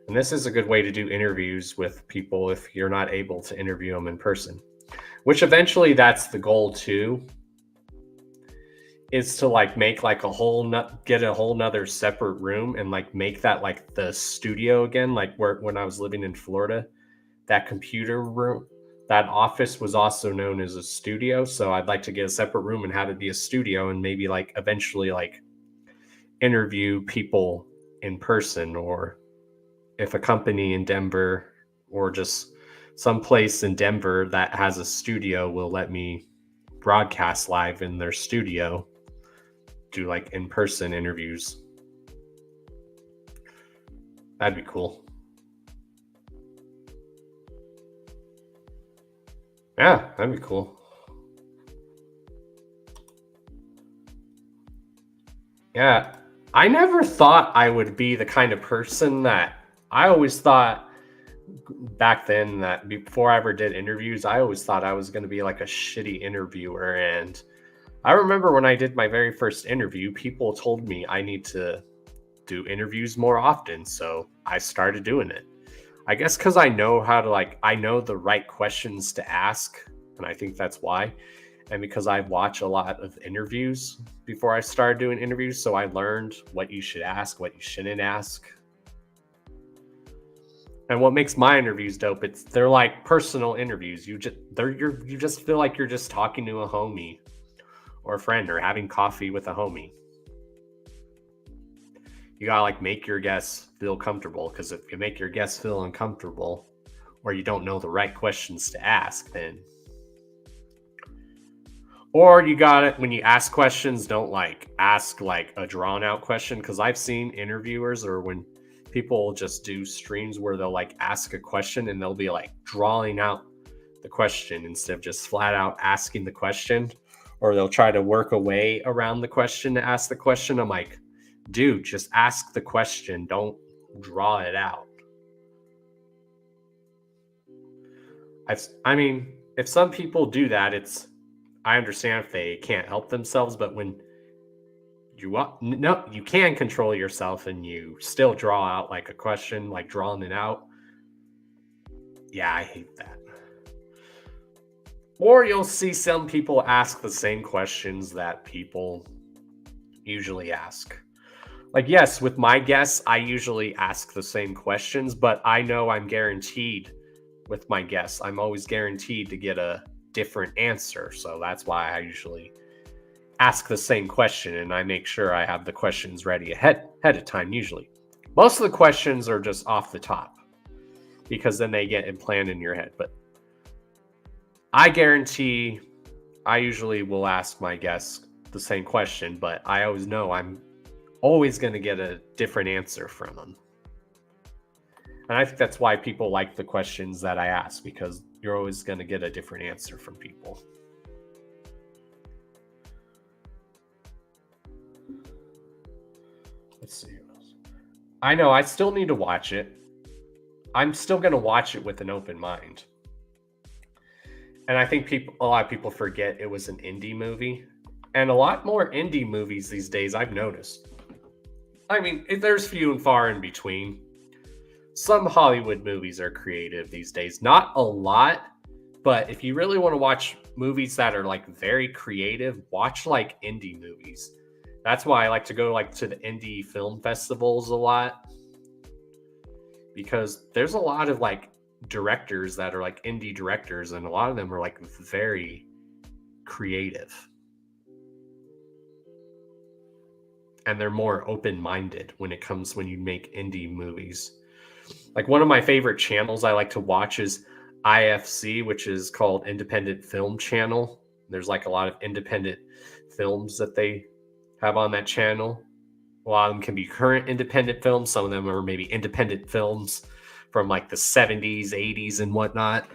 And this is a good way to do interviews with people if you're not able to interview them in person. Which eventually that's the goal too. Is to make get a whole nother separate room and make that the studio again, when I was living in Florida. That computer room, that office was also known as a studio. So I'd like to get a separate room and have it be a studio, and maybe eventually interview people in person, or if a company in Denver or just some place in Denver that has a studio will let me broadcast live in their studio, do in-person interviews. That'd be cool. Yeah, that'd be cool. Yeah, I never thought I would be the kind of person that I always thought back then, that before I ever did interviews, I always thought I was going to be a shitty interviewer. And I remember when I did my very first interview, people told me I need to do interviews more often. So I started doing it. I guess because I know how to I know the right questions to ask, and I think that's why. And because I watch a lot of interviews before I started doing interviews, so I learned what you should ask, what you shouldn't ask. And what makes my interviews dope, they're personal interviews. You just feel like you're just talking to a homie or a friend, or having coffee with a homie. You gotta make your guests feel comfortable, because if you make your guests feel uncomfortable, or you don't know the right questions to ask, then Or you got it when you ask questions, don't like ask like a drawn out question. Because I've seen interviewers or when people just do streams where they'll like ask a question and they'll be like drawing out the question instead of just flat out asking the question, or they'll try to work a way around the question to ask the question. I'm like, dude, just ask the question, don't draw it out. I mean, if some people do that, I understand if they can't help themselves, but when you can control yourself and you still draw out like a question, like drawing it out. Yeah, I hate that. Or you'll see some people ask the same questions that people usually ask. Like, yes, with my guests, I usually ask the same questions, but I know I'm guaranteed with my guests, I'm always guaranteed to get a different answer. So that's why I usually ask the same question and I make sure I have the questions ready ahead of time usually. Most of the questions are just off the top because then they get implanted in your head. But I guarantee I usually will ask my guests the same question, but I always know I'm always going to get a different answer from them. And I think that's why people like the questions that I ask, because you're always going to get a different answer from people. Let's see what else. I know I still need to watch it. I'm still going to watch it with an open mind. And I think a lot of people forget it was an indie movie. And a lot more indie movies these days, I've noticed. I mean, there's few and far in between. Some Hollywood movies are creative these days. Not a lot, but if you really want to watch movies that are like very creative, watch like indie movies. That's why I like to go like to the indie film festivals a lot. Because there's a lot of like directors that are like indie directors, and a lot of them are like very creative. And they're more open-minded when you make indie movies. Like one of my favorite channels I like to watch is IFC, which is called Independent Film Channel. There's like a lot of independent films that they have on that channel. A lot of them can be current independent films. Some of them are maybe independent films from like the 70s, 80s, and whatnot.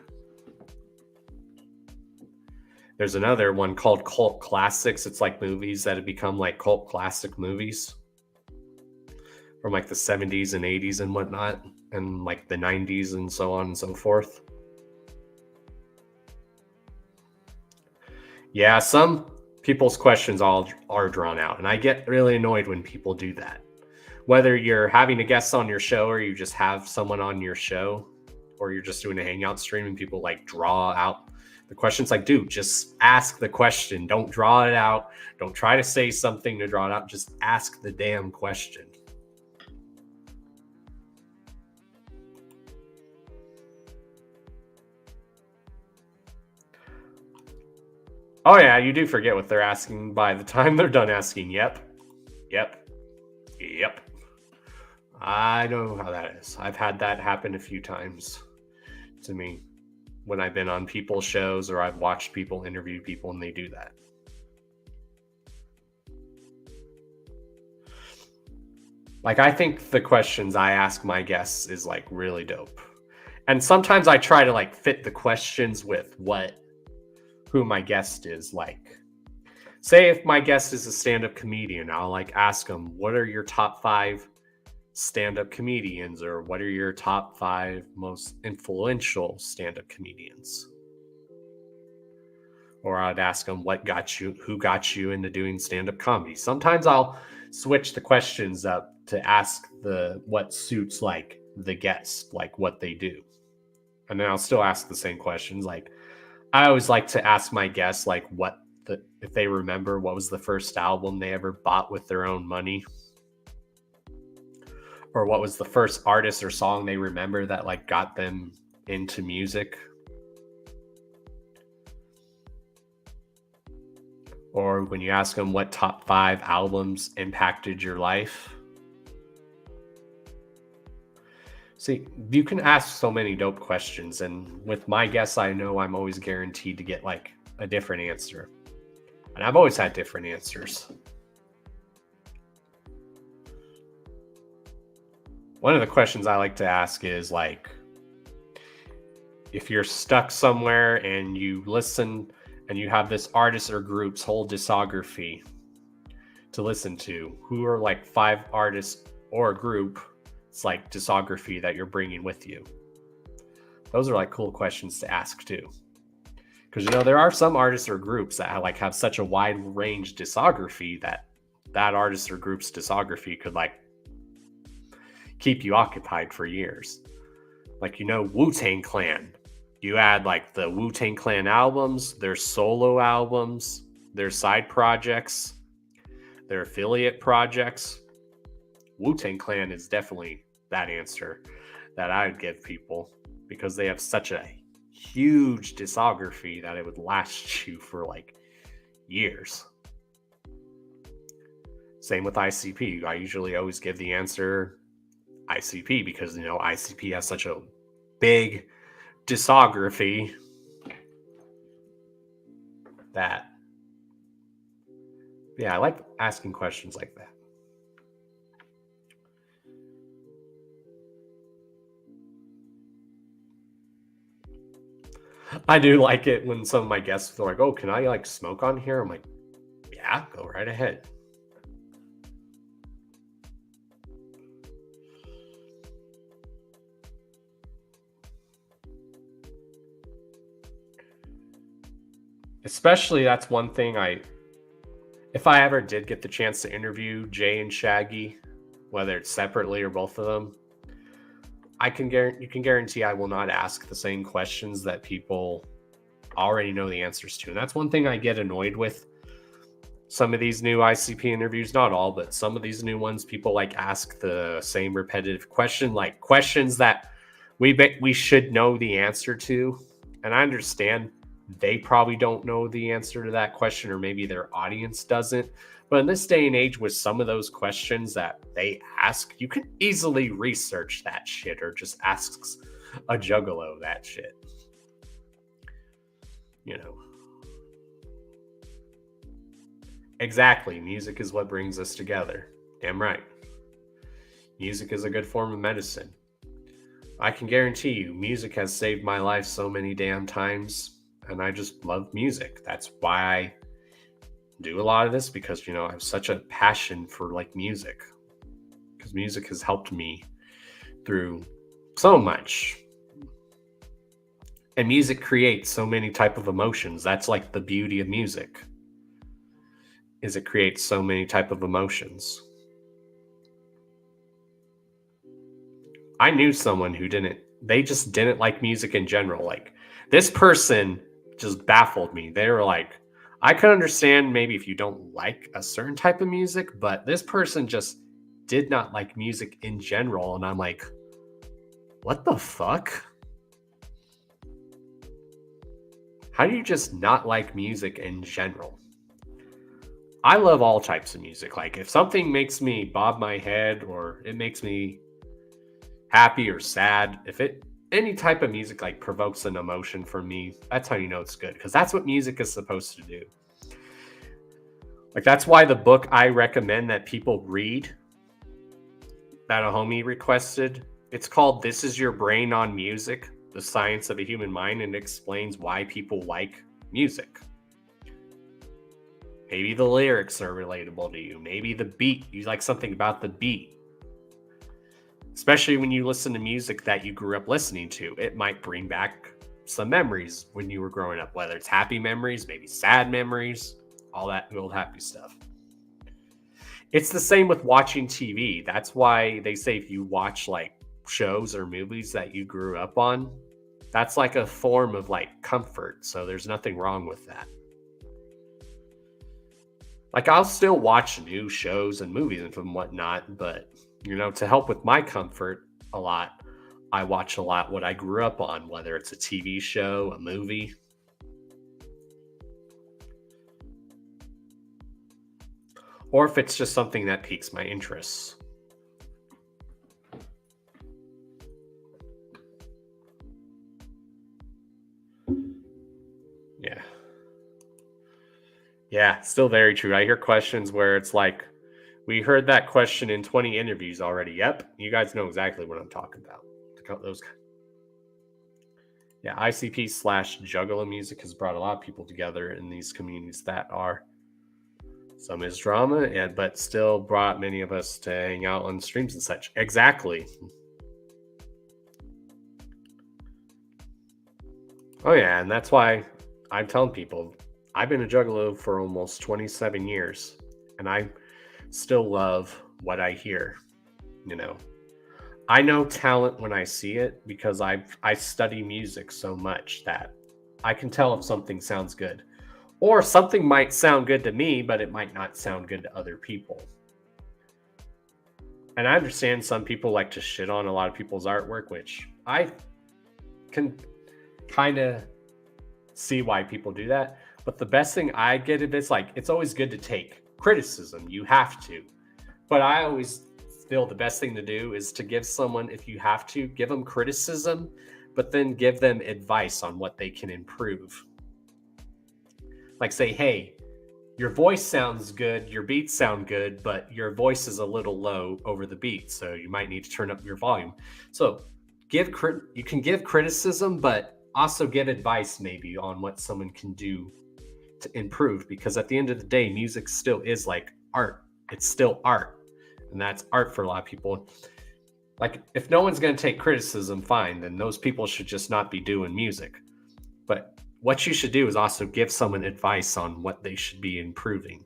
There's another one called Cult Classics. It's like movies that have become like cult classic movies from like the 70s and 80s and whatnot, and like the 90s and so on and so forth. Yeah, some people's questions all are drawn out, and I get really annoyed when people do that. Whether you're having a guest on your show or you just have someone on your show, or you're just doing a hangout stream and people like draw out the questions, like, dude, just ask the question. Don't draw it out. Don't try to say something to draw it out. Just ask the damn question. Oh yeah, you do forget what they're asking by the time they're done asking. Yep. I know how that is. I've had that happen a few times to me when I've been on people's shows or I've watched people interview people and they do that. Like, I think the questions I ask my guests is like really dope. And sometimes I try to like fit the questions with who my guest is. Like, say if my guest is a stand-up comedian, I'll like ask them, what are your top 5 stand-up comedians, or what are your top 5 most influential stand-up comedians? Or I'd ask them, who got you into doing stand-up comedy? Sometimes I'll switch the questions up to ask what suits like the guest, like what they do. And then I'll still ask the same questions. Like, I always like to ask my guests like if they remember what was the first album they ever bought with their own money, or what was the first artist or song they remember that like got them into music. Or when you ask them what top 5 albums impacted your life. See, you can ask so many dope questions, and with my guests, I know I'm always guaranteed to get like a different answer. And I've always had different answers. One of the questions I like to ask is like, if you're stuck somewhere and you listen and you have this artist or group's whole discography to listen to, who are like 5 artists or a group, it's like discography that you're bringing with you? Those are like cool questions to ask too. Because, you know, there are some artists or groups that like have such a wide range discography that artist or group's discography could like keep you occupied for years. Like, you know, Wu-Tang Clan. You add like the Wu-Tang Clan albums, their solo albums, their side projects, their affiliate projects. Wu-Tang Clan is definitely that answer that I'd give people, because they have such a huge discography that it would last you for like years. Same with ICP. I usually always give the answer ICP because, you know, ICP has such a big discography that, yeah, I like asking questions like that. I do like it when some of my guests are like, oh, can I like smoke on here? I'm like, yeah, go right ahead. Especially, that's one thing if I ever did get the chance to interview Jay and Shaggy, whether it's separately or both of them, you can guarantee I will not ask the same questions that people already know the answers to. And that's one thing I get annoyed with some of these new ICP interviews. Not all, but some of these new ones, people like ask the same repetitive question, like questions that we should know the answer to. And I understand they probably don't know the answer to that question, or maybe their audience doesn't. But in this day and age, with some of those questions that they ask, you can easily research that shit or just ask a juggalo that shit. You know. Exactly. Music is what brings us together. Damn right. Music is a good form of medicine. I can guarantee you, music has saved my life so many damn times. And I just love music. That's why I do a lot of this, because, you know, I have such a passion for like music, because music has helped me through so much. And music creates so many type of emotions. That's like the beauty of music, is it creates so many type of emotions. I knew someone who they just didn't like music in general. Like, this person just baffled me. They were like, I can understand maybe if you don't like a certain type of music, but this person just did not like music in general. And I'm like, what the fuck? How do you just not like music in general? I love all types of music. Like, if something makes me bob my head, or it makes me happy or sad, any type of music like provokes an emotion for me, that's how you know it's good, because that's what music is supposed to do. Like, that's why the book I recommend that people read, that a homie requested, it's called This Is Your Brain on Music, The Science of the Human Mind, and it explains why people like music. Maybe the lyrics are relatable to you. Maybe the beat, you like something about the beat. Especially when you listen to music that you grew up listening to, it might bring back some memories when you were growing up, whether it's happy memories, maybe sad memories, all that old happy stuff. It's the same with watching TV. That's why they say if you watch like shows or movies that you grew up on, that's like a form of like comfort. So there's nothing wrong with that. Like, I'll still watch new shows and movies and whatnot, but, you know, to help with my comfort a lot, I watch a lot what I grew up on, whether it's a TV show, a movie. Or if it's just something that piques my interests. Yeah, still very true. I hear questions where it's like, we heard that question in 20 interviews already. Yep, you guys know exactly what I'm talking about. Those, yeah, ICP/Juggalo music has brought a lot of people together in these communities that are some is drama, and but still brought many of us to hang out on streams and such. Exactly. Oh yeah, and that's why I'm telling people I've been a juggalo for almost 27 years, and I still love what I hear. You know, I know talent when I see it because I study music so much that I can tell if something sounds good. Or something might sound good to me, but it might not sound good to other people. And I understand some people like to shit on a lot of people's artwork, which I can kind of see why people do that. But the best thing I get of it's like, it's always good to take criticism. You have to. But I always feel the best thing to do is to give someone, if you have to, give them criticism, but then give them advice on what they can improve. Like say, hey, your voice sounds good, your beats sound good, but your voice is a little low over the beat, so you might need to turn up your volume. So you can give criticism, but also give advice maybe on what someone can do to improve, because at the end of the day, music still is like art. It's still art, and that's art for a lot of people. Like if no one's going to take criticism, fine, then those people should just not be doing music. But what you should do is also give someone advice on what they should be improving.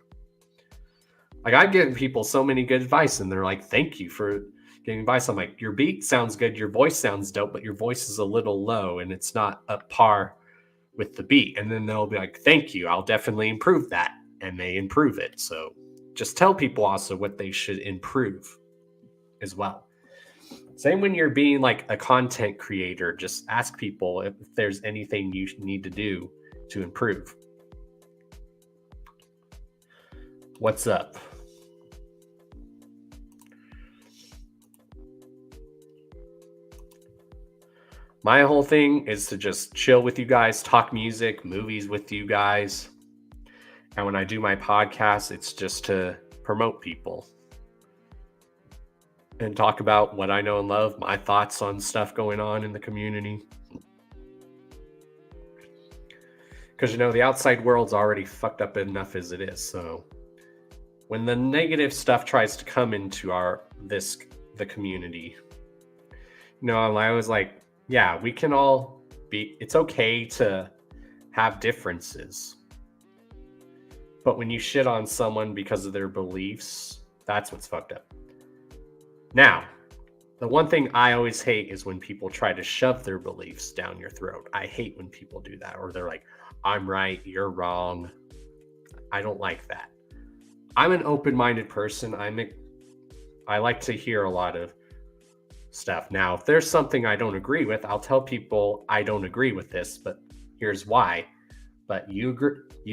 Like I've given people so many good advice and they're like, thank you for giving advice. I'm like, your beat sounds good, your voice sounds dope, but your voice is a little low and it's not up par with the beat. And then they'll be like, thank you, I'll definitely improve that. And they improve it. So just tell people also what they should improve as well. Same when you're being like a content creator, just ask people if there's anything you need to do to improve. What's up? My whole thing is to just chill with you guys, talk music, movies with you guys. And when I do my podcast, it's just to promote people and talk about what I know and love, my thoughts on stuff going on in the community. Because, the outside world's already fucked up enough as it is. So when the negative stuff tries to come into the community, I was like, yeah, we can all it's okay to have differences. But when you shit on someone because of their beliefs, that's what's fucked up. Now, the one thing I always hate is when people try to shove their beliefs down your throat. I hate when people do that, or they're like, I'm right, you're wrong. I don't like that. I'm an open-minded person. I like to hear a lot of stuff. Now, if there's something I don't agree with, I'll tell people I don't agree with this, but here's why. But you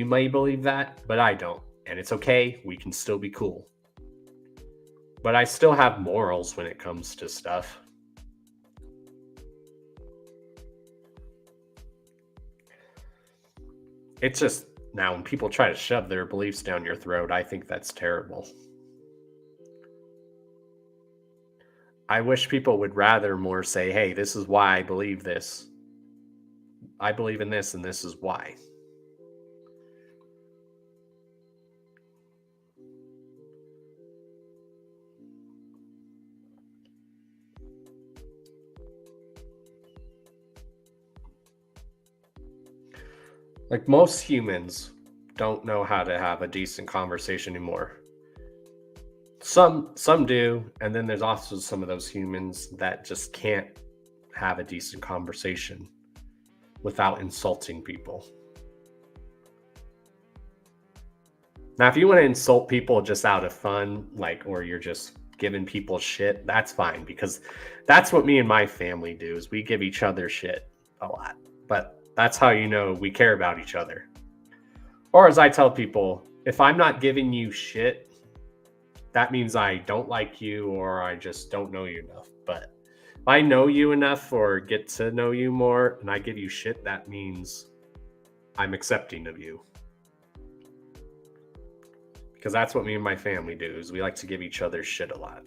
may believe that, but I don't. And it's okay. We can still be cool. But I still have morals when it comes to stuff. It's just, now when people try to shove their beliefs down your throat, I think that's terrible. I wish people would rather more say, hey, this is why I believe this. I believe in this, and this is why. Like most humans don't know how to have a decent conversation anymore. Some do, and then there's also some of those humans that just can't have a decent conversation without insulting people. Now, if you want to insult people just out of fun, or you're just giving people shit, that's fine, because that's what me and my family do, is we give each other shit a lot. But that's how we care about each other. Or as I tell people, if I'm not giving you shit, that means I don't like you or I just don't know you enough. But if I know you enough or get to know you more and I give you shit, that means I'm accepting of you. Because that's what me and my family do, is we like to give each other shit a lot.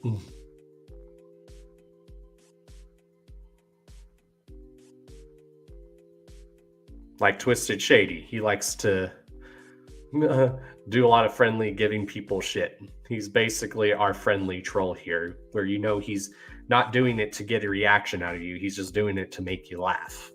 Like Twisted Shady, he likes to do a lot of friendly giving people shit. He's basically our friendly troll here, where you know he's not doing it to get a reaction out of you. He's just doing it to make you laugh.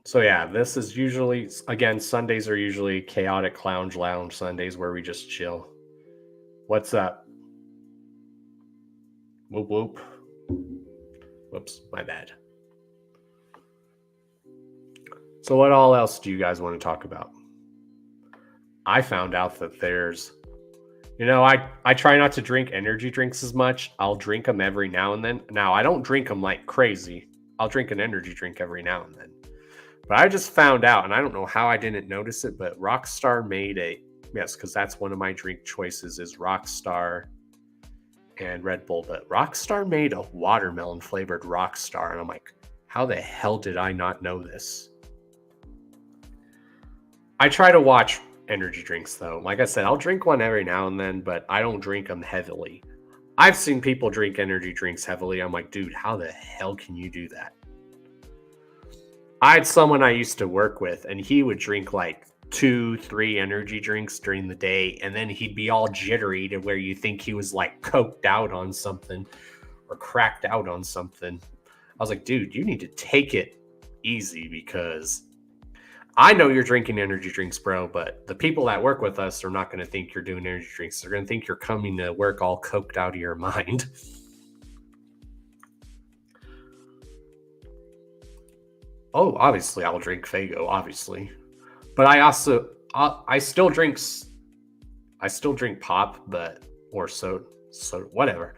So yeah, this is usually, again, Sundays are usually chaotic clown lounge Sundays where we just chill. What's up? Whoop whoop. Whoops, my bad. So what all else do you guys want to talk about? I found out that there's, I try not to drink energy drinks as much. I'll drink them every now and then. Now, I don't drink them like crazy. I'll drink an energy drink every now and then. But I just found out, and I don't know how I didn't notice it, but Rockstar made yes, because that's one of my drink choices is Rockstar and Red Bull. But Rockstar made a watermelon flavored Rockstar, and I'm like, how the hell did I not know this? I try to watch energy drinks, though. Like I said, I'll drink one every now and then, but I don't drink them heavily. I've seen people drink energy drinks heavily. I'm like, dude, how the hell can you do that? I had someone I used to work with, and he would drink like 2-3 energy drinks during the day, and then he'd be all jittery to where you think he was like coked out on something or cracked out on something. I was like, dude, you need to take it easy, because I know you're drinking energy drinks, bro, but the people that work with us are not going to think you're doing energy drinks. They're going to think you're coming to work all coked out of your mind. Oh, obviously, I'll drink Faygo, obviously. But I still drink pop, or soda, whatever.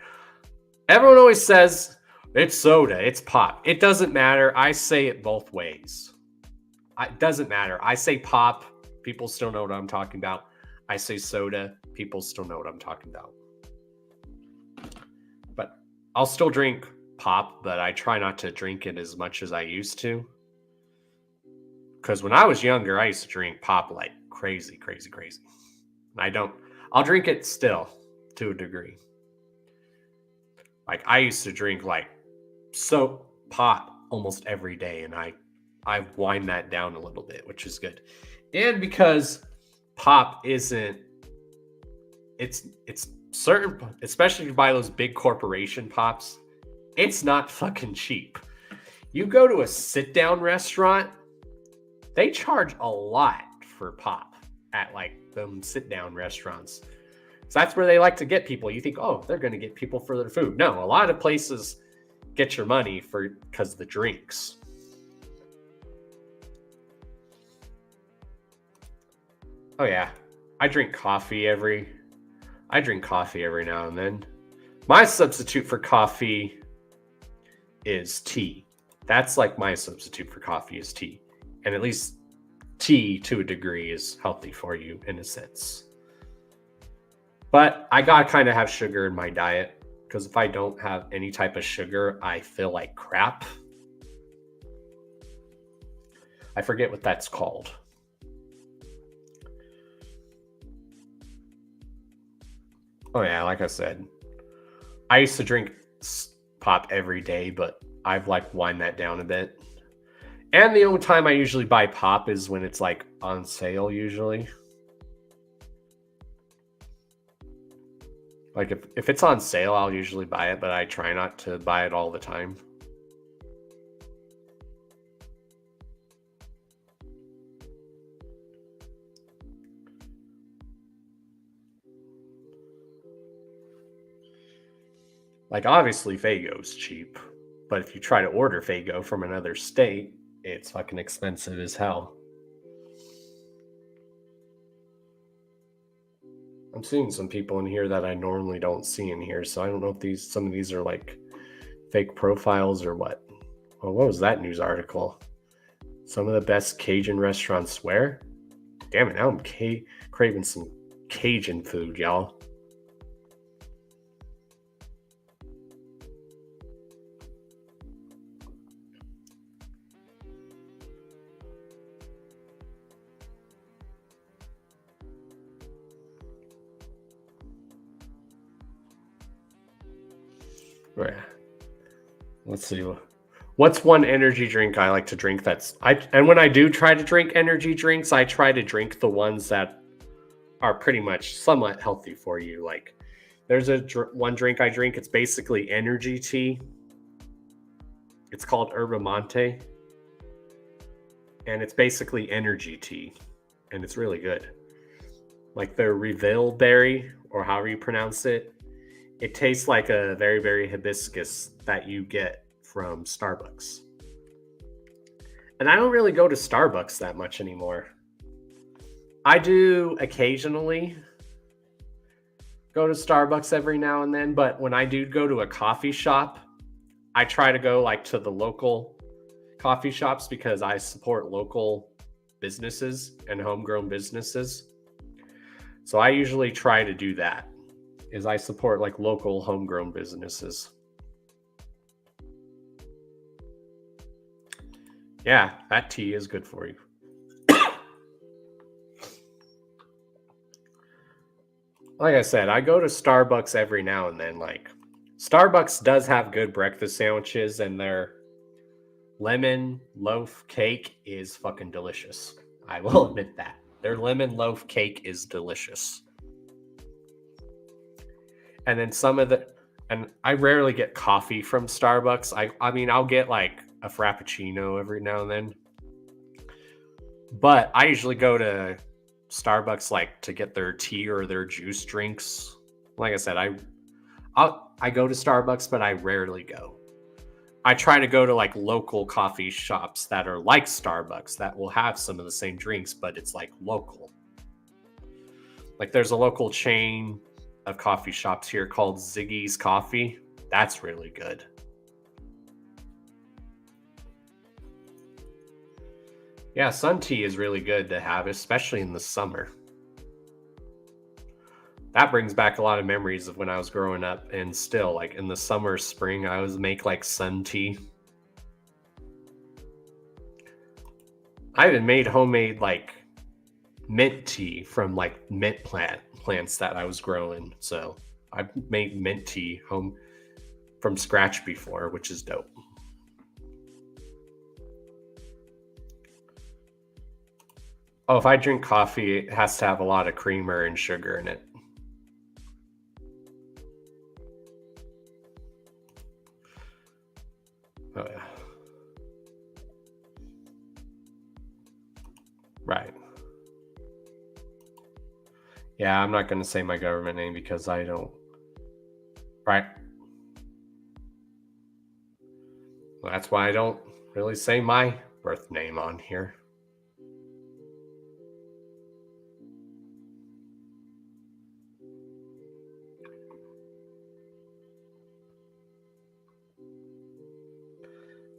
Everyone always says it's soda, it's pop. It doesn't matter. I say it both ways. It doesn't matter. I say pop, people still know what I'm talking about. I say soda, people still know what I'm talking about. But I'll still drink pop, but I try not to drink it as much as I used to. Because when I was younger, I used to drink pop like crazy. And I'll drink it still to a degree. Like I used to drink like pop almost every day, and I wind that down a little bit, which is good. And because pop it's certain, especially if you buy those big corporation pops, it's not fucking cheap. You go to a sit-down restaurant, they charge a lot for pop at like them sit-down restaurants. So that's where they like to get people. You think, oh, they're going to get people for their food. No, a lot of places get your money because of the drinks. Oh yeah, I drink coffee every now and then. My substitute for coffee is tea. That's like my substitute for coffee is tea. And at least tea, to a degree, is healthy for you in a sense. But I gotta kind of have sugar in my diet, because if I don't have any type of sugar, I feel like crap. I forget what that's called. Oh yeah, like I said, I used to drink pop every day, but I've like wind that down a bit. And the only time I usually buy pop is when it's like on sale usually. Like if it's on sale, I'll usually buy it, but I try not to buy it all the time. Like obviously Faygo's cheap, but if you try to order Faygo from another state, it's fucking expensive as hell. I'm seeing some people in here that I normally don't see in here, so I don't know if some of these are like fake profiles or what. Well, what was that news article? Some of the best Cajun restaurants where? Damn it, now I'm craving some Cajun food, y'all. Yeah. Let's see. What's one energy drink I like to drink and when I do try to drink energy drinks, I try to drink the ones that are pretty much somewhat healthy for you. Like there's one drink I drink, it's basically energy tea. It's called Yerba Mate. And it's basically energy tea. And it's really good. Like the Reveal berry, or however you pronounce it. It tastes like a very, very hibiscus that you get from Starbucks. And I don't really go to Starbucks that much anymore. I do occasionally go to Starbucks every now and then, but when I do go to a coffee shop, I try to go like to the local coffee shops because I support local businesses and homegrown businesses. So I usually try to do that, is I support like local homegrown businesses. Yeah, that tea is good for you. Like I said, I go to Starbucks every now and then. Like Starbucks does have good breakfast sandwiches, and their lemon loaf cake is fucking delicious. I will admit that. Their lemon loaf cake is delicious. And then and I rarely get coffee from Starbucks. I mean, I'll get like a Frappuccino every now and then. But I usually go to Starbucks like to get their tea or their juice drinks. Like I said, I go to Starbucks, but I rarely go. I try to go to like local coffee shops that are like Starbucks that will have some of the same drinks, but it's like local. Like there's a local chain of coffee shops here called Ziggy's Coffee. That's really good. Yeah, sun tea is really good to have, especially in the summer. That brings back a lot of memories of when I was growing up, and still, like in the summer, spring, I always make like sun tea. I even made homemade like mint tea from like mint plants that I was growing. So I've made mint tea home from scratch before, which is dope. Oh, if I drink coffee, it has to have a lot of creamer and sugar in it. Oh, yeah. Right. Yeah, I'm not going to say my government name because I don't. Right. Well, that's why I don't really say my birth name on here.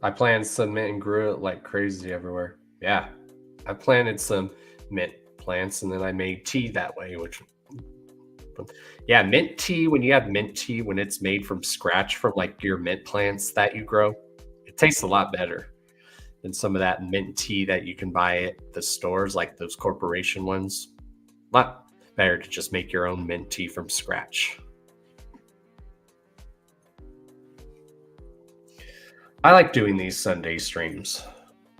I planted some mint and grew it like crazy everywhere. Yeah. I planted some mint plants and then I made tea that way, yeah, mint tea, when you have mint tea, when it's made from scratch from like your mint plants that you grow, it tastes a lot better than some of that mint tea that you can buy at the stores, like those corporation ones. A lot better to just make your own mint tea from scratch. I like doing these Sunday streams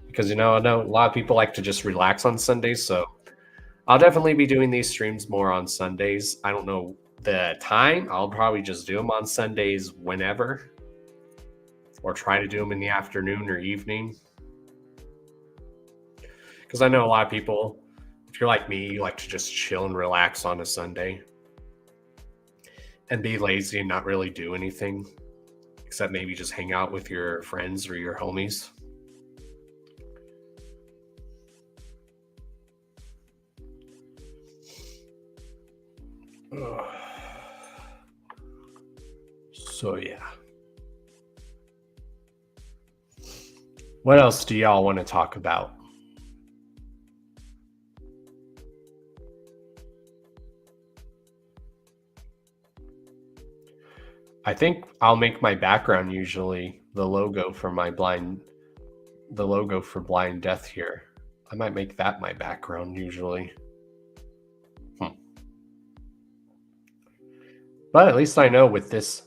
because, I know a lot of people like to just relax on Sundays. So I'll definitely be doing these streams more on Sundays. I don't know the time. I'll probably just do them on Sundays whenever, or try to do them in the afternoon or evening. Because I know a lot of people, if you're like me, you like to just chill and relax on a Sunday and be lazy and not really do anything except maybe just hang out with your friends or your homies. So yeah. What else do y'all want to talk about? I think I'll make my background usually the logo for Blind Death here. I might make that my background usually. But at least I know with this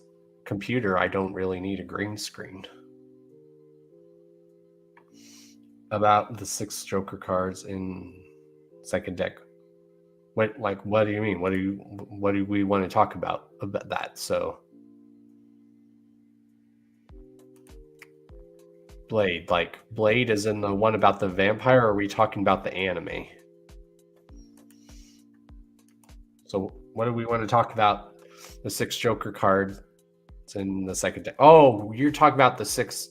computer, I don't really need a green screen. About the 6 Joker cards in second deck. What do you mean? What do we want to talk about that? So Blade, Blade is in the one about the vampire, or are we talking about the anime? So what do we want to talk about? The 6 Joker cards in the second deck. Oh, you're talking about the 6,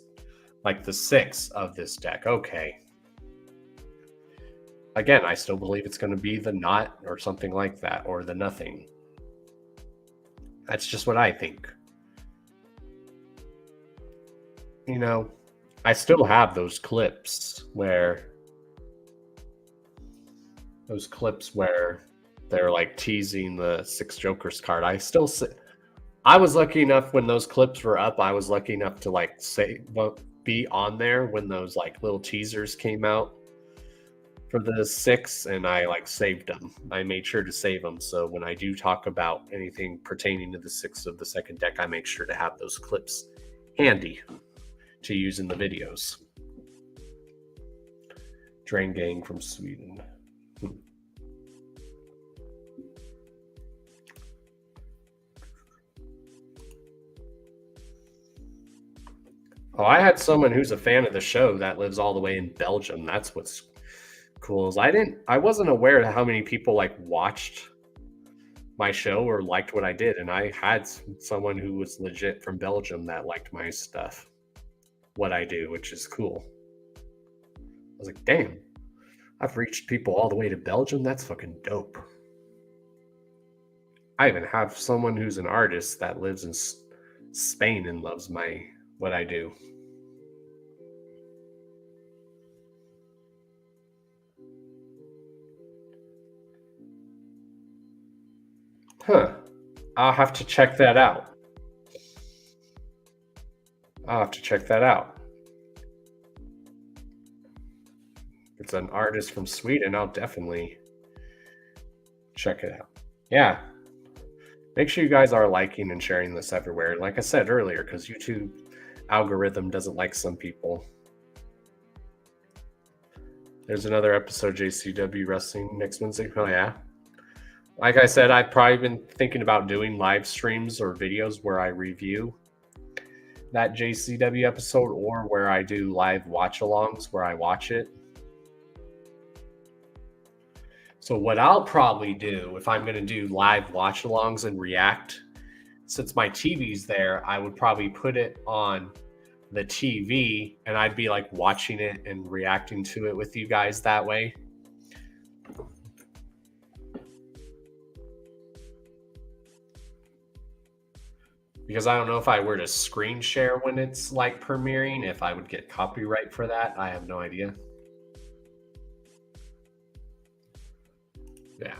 like the 6 of this deck. Okay. Again, I still believe it's going to be the not or something like that, or the nothing. That's just what I think. You know, I still have those clips where they're like teasing the 6 Jokers card. I was lucky enough when those clips were up. I was lucky enough to be on there when those like little teasers came out for the 6, and I saved them. I made sure to save them, so when I do talk about anything pertaining to the 6 of the second deck, I make sure to have those clips handy to use in the videos. Drain Gang from Sweden. Oh, I had someone who's a fan of the show that lives all the way in Belgium. That's what's cool. Is I wasn't aware of how many people watched my show or liked what I did, and I had someone who was legit from Belgium that liked my stuff, what I do, which is cool. I was like, damn, I've reached people all the way to Belgium. That's fucking dope. I even have someone who's an artist that lives in Spain and loves what I do. Huh. I'll have to check that out. If it's an artist from Sweden, I'll definitely check it out. Yeah. Make sure you guys are liking and sharing this everywhere. Like I said earlier, because YouTube algorithm doesn't like some people. There's another episode, JCW Wrestling next Wednesday. Oh, yeah. Like I said, I've probably been thinking about doing live streams or videos where I review that JCW episode, or where I do live watch-alongs where I watch it. So what I'll probably do, if I'm going to do live watch-alongs and react, since my TV's there, I would probably put it on the TV, and I'd be watching it and reacting to it with you guys that way. Because I don't know if I were to screen share when it's premiering, if I would get copyright for that. I have no idea. Yeah.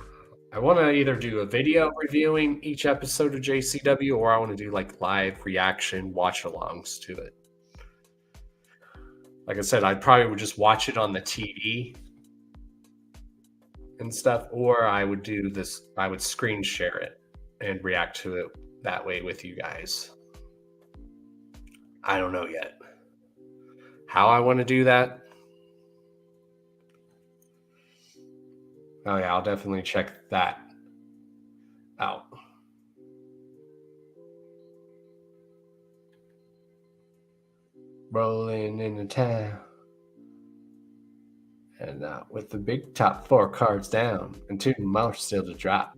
I want to either do a video reviewing each episode of JCW, or I want to do live reaction watch-alongs to it. Like I said, I probably would just watch it on the TV and stuff, or I would do this. I would screen share it and react to it that way with you guys. I don't know yet how I want to do that. Oh yeah, I'll definitely check that out. Rolling into town, and with the big top 4 cards down and 2 more still to drop.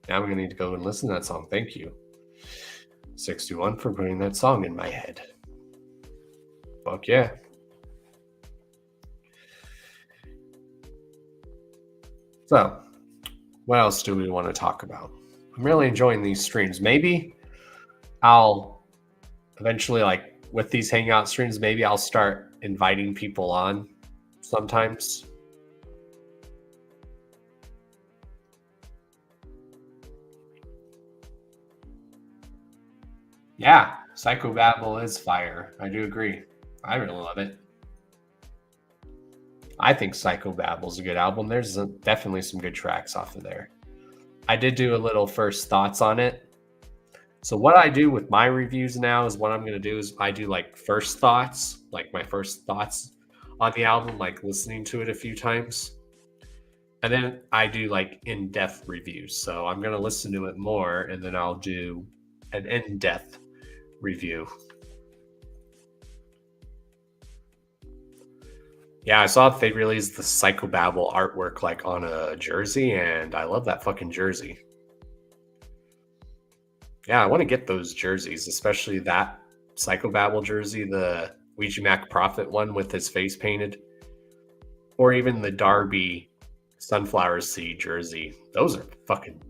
Now I'm gonna need to go and listen to that song. Thank you, 61, for putting that song in my head. Fuck yeah. So, what else do we want to talk about? I'm really enjoying these streams. Maybe I'll eventually, with these hangout streams, maybe I'll start inviting people on sometimes. Yeah, Psychobabble is fire. I do agree. I really love it. I think Psychobabble's a good album. There's definitely some good tracks off of there. I did do a little first thoughts on it. So what I do with my reviews now is what I'm going to do is I do like first thoughts, like my first thoughts on the album, like listening to it a few times. And then I do like in-depth reviews. So I'm going to listen to it more and then I'll do an in-depth review. Yeah, I saw that they released the Psychobabble artwork like on a jersey, and I love that fucking jersey. Yeah, I want to get those jerseys, especially that Psychobabble jersey, the Ouija Mac Prophet one with his face painted, or even the Darby Sunflower Seed jersey. Those are fucking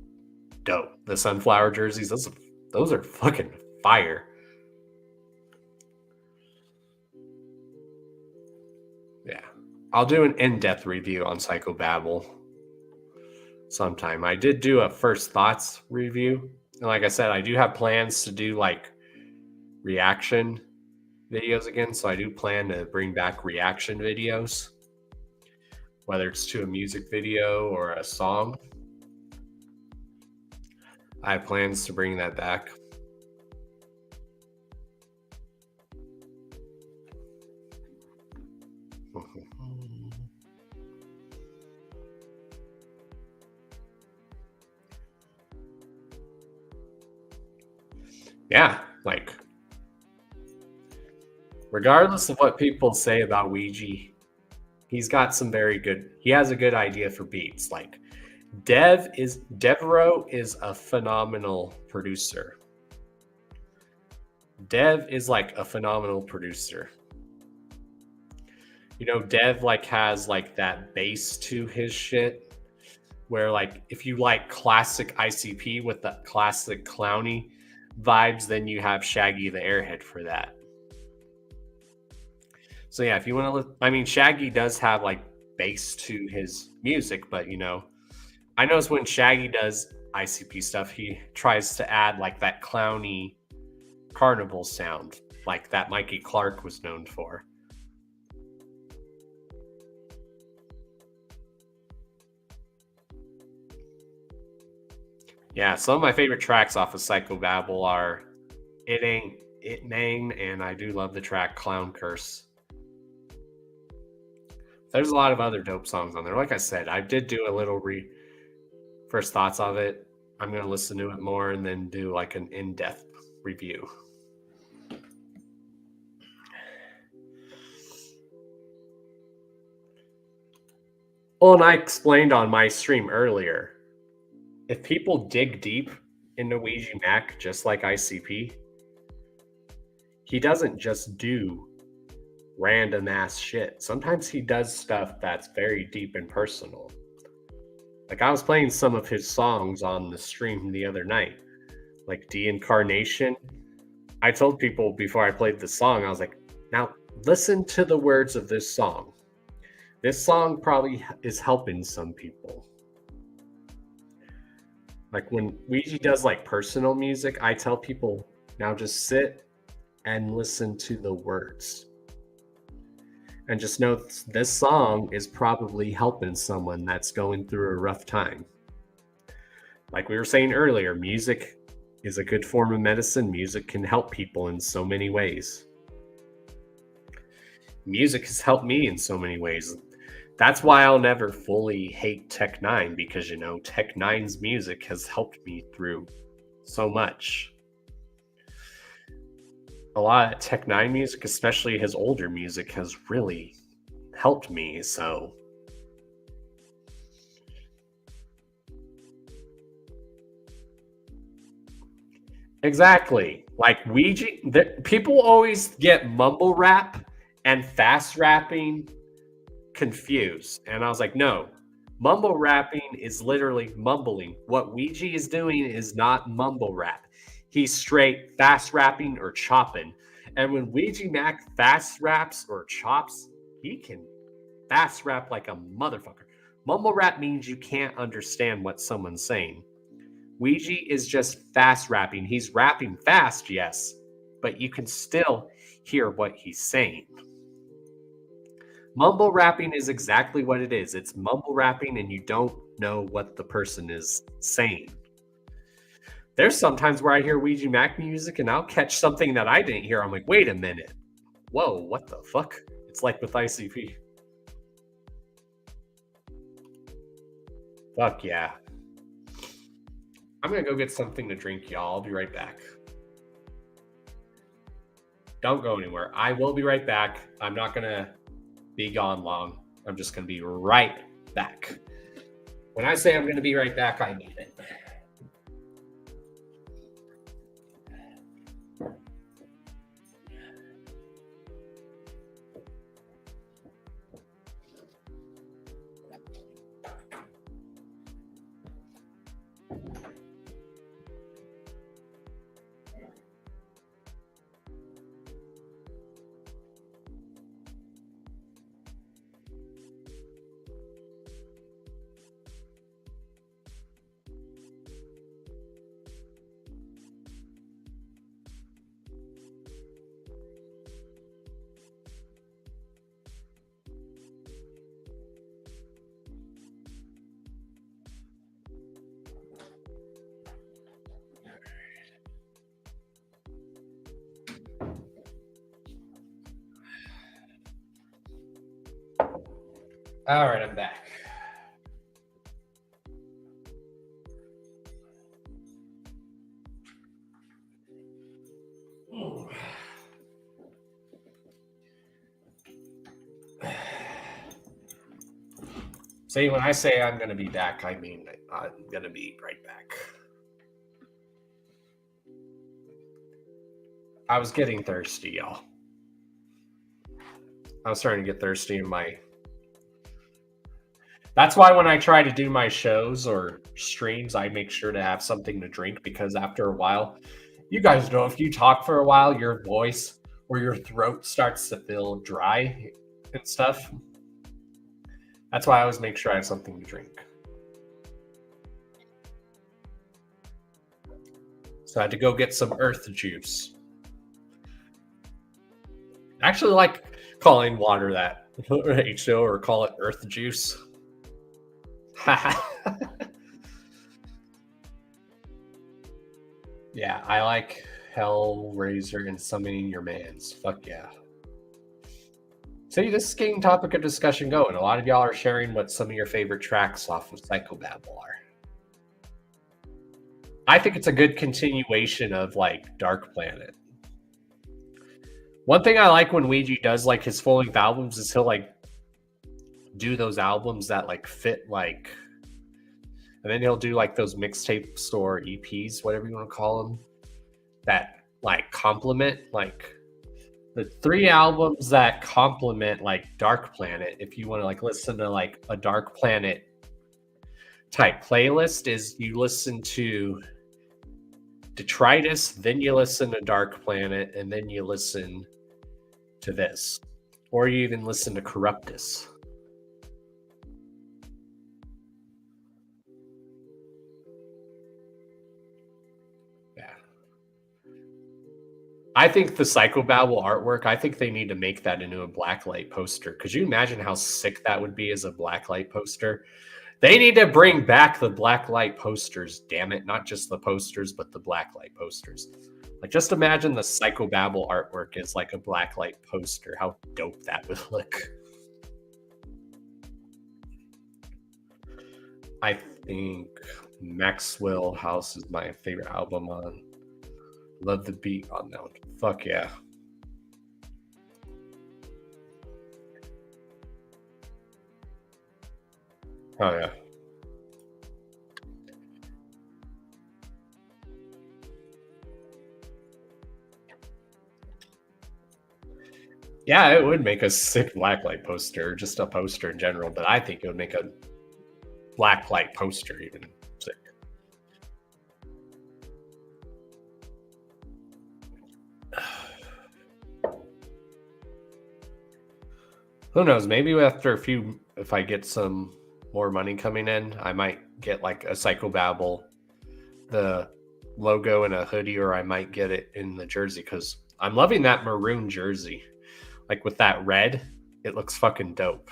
dope. The sunflower jerseys, those are fucking fire. Yeah, I'll do an in-depth review on Psychobabble sometime. I did do a first thoughts review. And like I said, I do have plans to do like reaction videos again. So I do plan to bring back reaction videos, whether it's to a music video or a song. I have plans to bring that back. Yeah, like regardless of what people say about Ouija, he's got some he has a good idea for beats. Like Devereaux is a phenomenal producer. Dev is like a phenomenal producer. You know, Dev like has like that bass to his shit where like if you like classic ICP with the classic clowny vibes, then you have Shaggy the Airhead for that. So yeah, if you want to, I mean, Shaggy does have like bass to his music, but you know, I notice when Shaggy does ICP stuff, he tries to add like that clowny carnival sound, like that Mikey Clark was known for. Yeah, some of my favorite tracks off of Psychobabble are It Ain't It Mang, and I do love the track Clown Curse. There's a lot of other dope songs on there. Like I said, I did do a little first thoughts of it. I'm going to listen to it more and then do like an in-depth review. Well, and I explained on my stream earlier, if people dig deep into Ouija Mac, just like ICP, he doesn't just do random ass shit. Sometimes he does stuff that's very deep and personal. Like I was playing some of his songs on the stream the other night, like De-Incarnation. I told people before I played the song, I was like, now listen to the words of this song. This song probably is helping some people. Like when Ouija does like personal music, I tell people now just sit and listen to the words. And just know this song is probably helping someone that's going through a rough time. Like we were saying earlier, music is a good form of medicine. Music can help people in so many ways. Music has helped me in so many ways. That's why I'll never fully hate Tech Nine, because you know Tech Nine's music has helped me through so much. A lot of Tech Nine music, especially his older music, has really helped me. So exactly, like Ouija, people always get mumble rap and fast rapping confused, and I was like, no, mumble rapping is literally mumbling. What Ouija is doing is not mumble rap. He's straight fast rapping or chopping. And when Ouija Mac fast raps or chops, he can fast rap like a motherfucker. Mumble rap means you can't understand what someone's saying. Ouija is just fast rapping. He's rapping fast, yes, but you can still hear what he's saying. Mumble rapping is exactly what it is. It's mumble rapping and you don't know what the person is saying. There's sometimes where I hear Ouija Mac music and I'll catch something that I didn't hear. I'm like, wait a minute. Whoa, what the fuck? It's like with ICP. Fuck yeah. I'm going to go get something to drink, y'all. I'll be right back. Don't go anywhere. I will be right back. I'm not going to be gone long. I'm just going to be right back. When I say I'm going to be right back, I mean it. All right, I'm back. See, when I say I'm going to be back, I mean I'm going to be right back. I was getting thirsty, y'all. I was starting to get thirsty in my... That's why when I try to do my shows or streams, I make sure to have something to drink, because after a while, you guys know if you talk for a while, your voice or your throat starts to feel dry and stuff. That's why I always make sure I have something to drink. So I had to go get some earth juice. I actually like calling water that H2O, or call it earth juice. Yeah, I like Hellraiser and Summoning Your Mans. Fuck yeah. See, this is getting topic of discussion going. A lot of y'all are sharing what some of your favorite tracks off of Psychobabble are. I think it's a good continuation of like Dark Planet. One thing I like when Ouija does like his full-length albums is he'll like do those albums that like fit like, and then he'll do like those mixtapes or EPs, whatever you want to call them, that like complement like the 3 albums that complement like Dark Planet. If you want to like listen to like a Dark Planet type playlist, is you listen to Detritus, then you listen to Dark Planet, and then you listen to this, or you even listen to Corruptus. I think the Psychobabble artwork, I think they need to make that into a blacklight poster. Could you imagine how sick that would be as a blacklight poster? They need to bring back the blacklight posters, damn it. Not just the posters, but the blacklight posters. Like, just imagine the Psychobabble artwork is like a blacklight poster. How dope that would look. I think Maxwell House is my favorite album on. Love the beat on that one. Fuck yeah. Oh yeah. Yeah, it would make a sick blacklight poster, just a poster in general, but I think it would make a blacklight poster even sick. Who knows? Maybe after if I get some more money coming in, I might get like a Psychobabble, the logo in a hoodie, or I might get it in the jersey, because I'm loving that maroon jersey. Like with that red, it looks fucking dope.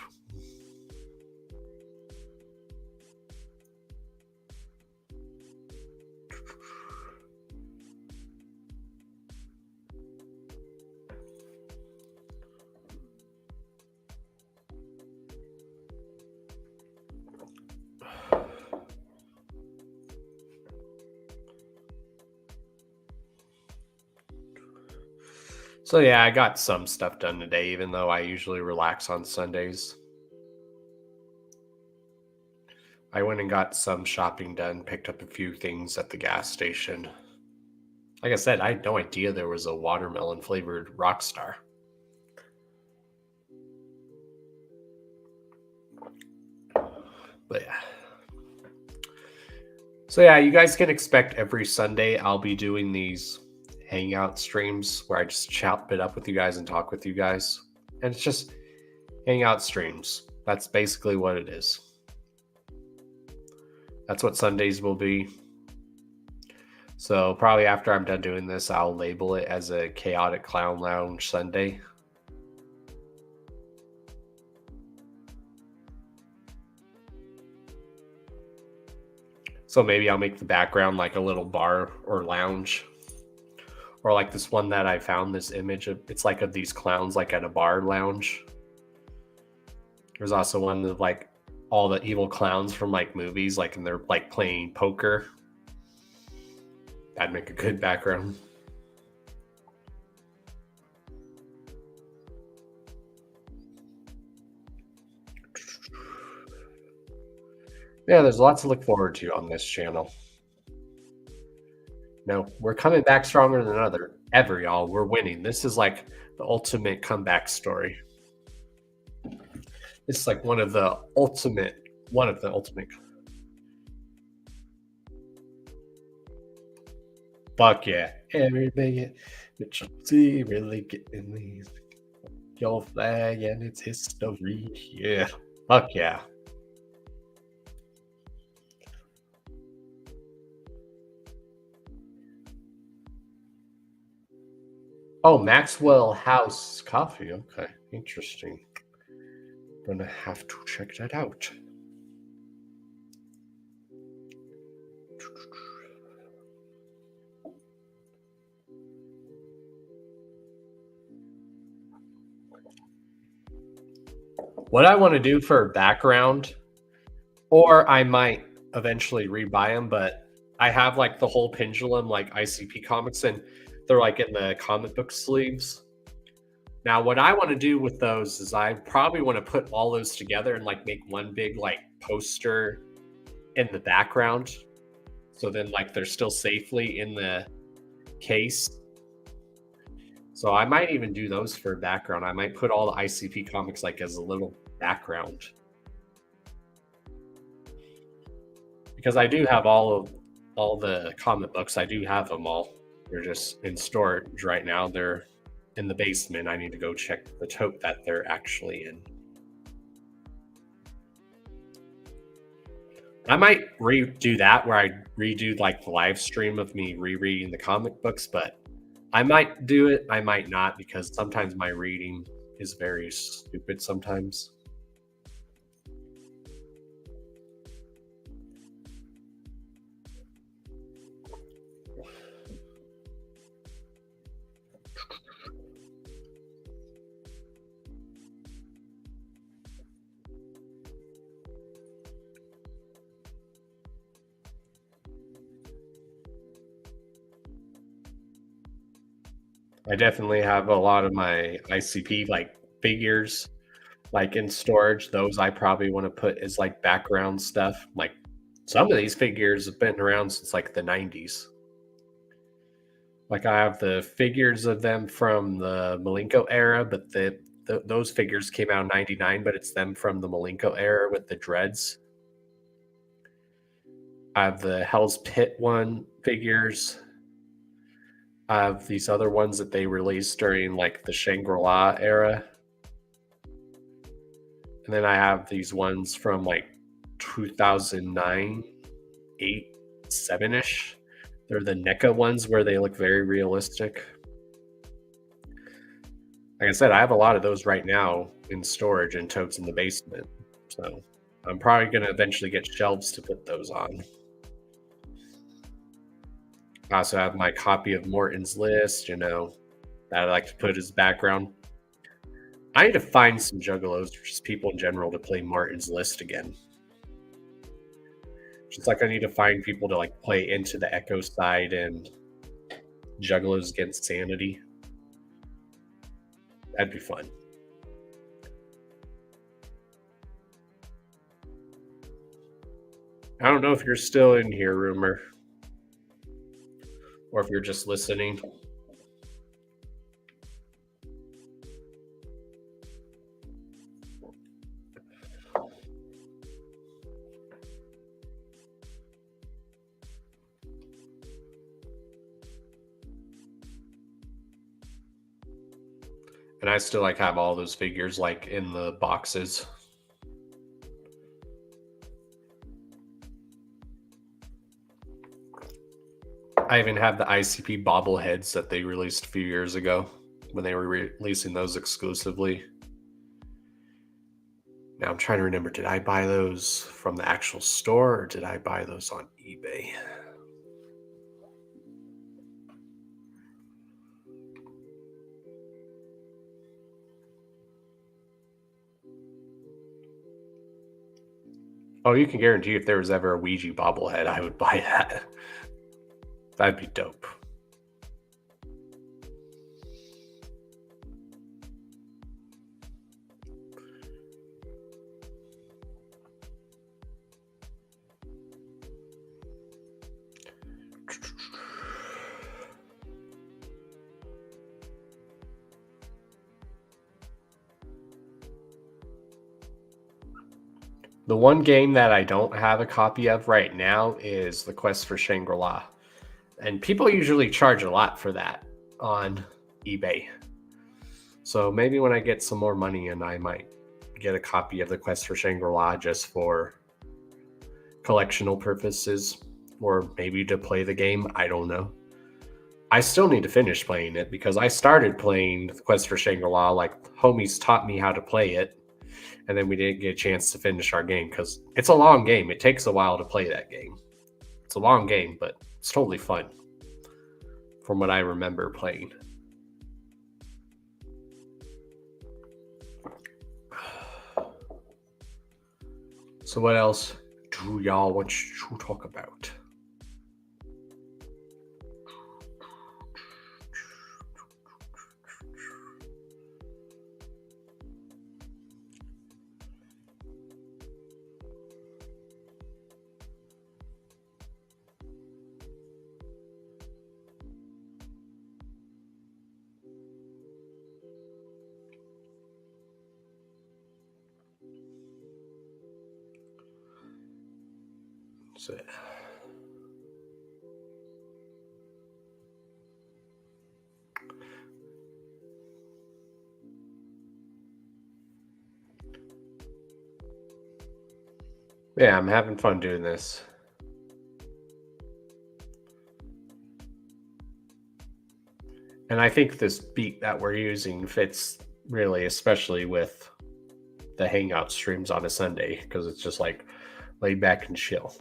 So yeah, I got some stuff done today, even though I usually relax on Sundays. I went and got some shopping done, picked up a few things at the gas station. Like I said, I had no idea there was a watermelon flavored Rockstar. But yeah. So yeah, you guys can expect every Sunday I'll be doing these hangout streams where I just chop it up with you guys and talk with you guys. And it's just hangout streams. That's basically what it is. That's what Sundays will be. So probably after I'm done doing this, I'll label it as a Chaotic Clown Lounge Sunday. So maybe I'll make the background like a little bar or lounge. Or like this one that I found, this image of, it's like of these clowns like at a bar lounge. There's also one of like all the evil clowns from like movies, like, and they're like playing poker. That'd make a good background. Yeah, there's lots to look forward to on this channel. No, we're coming back stronger than ever, y'all. We're winning. This is like the ultimate comeback story. It's like one of the ultimate. Fuck yeah. Everybody, see, really getting these. Your flag and its history. Yeah. Fuck yeah. Oh, Maxwell House Coffee. Okay, interesting. Gonna have to check that out. What I want to do for background, or I might eventually rebuy them, but I have like the whole Pendulum like ICP comics, and they're like in the comic book sleeves. Now, what I want to do with those is I probably want to put all those together and like make one big like poster in the background. So then like they're still safely in the case. So I might even do those for background. I might put all the ICP comics like as a little background. Because I do have all the comic books. I do have them all. They're just in storage right now. They're in the basement. I need to go check the tote that they're actually in. I might redo that where I redo like the live stream of me rereading the comic books, but I might do it, I might not, because sometimes my reading is very stupid sometimes. I definitely have a lot of my ICP like figures like in storage. Those I probably want to put as like background stuff. Like some of these figures have been around since like the 90s. Like I have the figures of them from the Malenko era, but those figures came out in 99, but it's them from the Malenko era with the dreads. I have the Hell's Pit one figures. I have these other ones that they released during like the Shangri-La era. And then I have these ones from like 2009, 8, 7-ish. They're the NECA ones where they look very realistic. Like I said, I have a lot of those right now in storage and totes in the basement. So I'm probably going to eventually get shelves to put those on. I also have my copy of Morton's List, that I like to put as background. I need to find some juggalos or just people in general to play Martin's List again. Just like I need to find people to like play Into the Echo Side and Juggalos Against Sanity. That'd be fun. I don't know if you're still in here, Rumor, or if you're just listening. And I still like have all those figures like in the boxes. I even have the ICP bobbleheads that they released a few years ago when they were releasing those exclusively. Now I'm trying to remember, did I buy those from the actual store or did I buy those on eBay? Oh, you can guarantee if there was ever a Ouija bobblehead, I would buy that. That'd be dope. The one game that I don't have a copy of right now is The Quest for Shangri-La. And people usually charge a lot for that on eBay. So maybe when I get some more money and I might get a copy of The Quest for Shangri-La just for collectional purposes, or maybe to play the game. I don't know. I still need to finish playing it because I started playing The Quest for Shangri-La, like homies taught me how to play it, and then we didn't get a chance to finish our game because it's a long game. It takes a while to play that game. It's a long game, but it's totally fun from what I remember playing. So what else do y'all want to talk about? So, yeah, I'm having fun doing this. And I think this beat that we're using fits really, especially with the Hangout streams on a Sunday, because it's just like laid back and chill.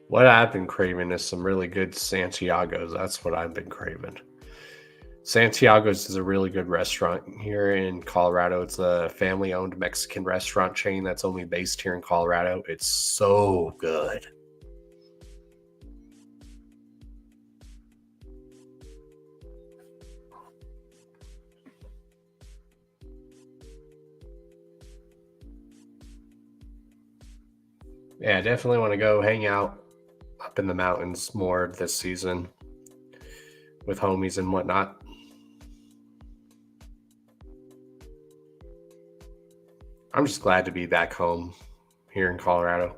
What I've been craving is some really good Santiago's. That's what I've been craving. Santiago's is a really good restaurant here in Colorado. It's a family-owned Mexican restaurant chain that's only based here in Colorado. It's so good. Yeah, I definitely want to go hang out up in the mountains more this season with homies and whatnot. I'm just glad to be back home here in Colorado.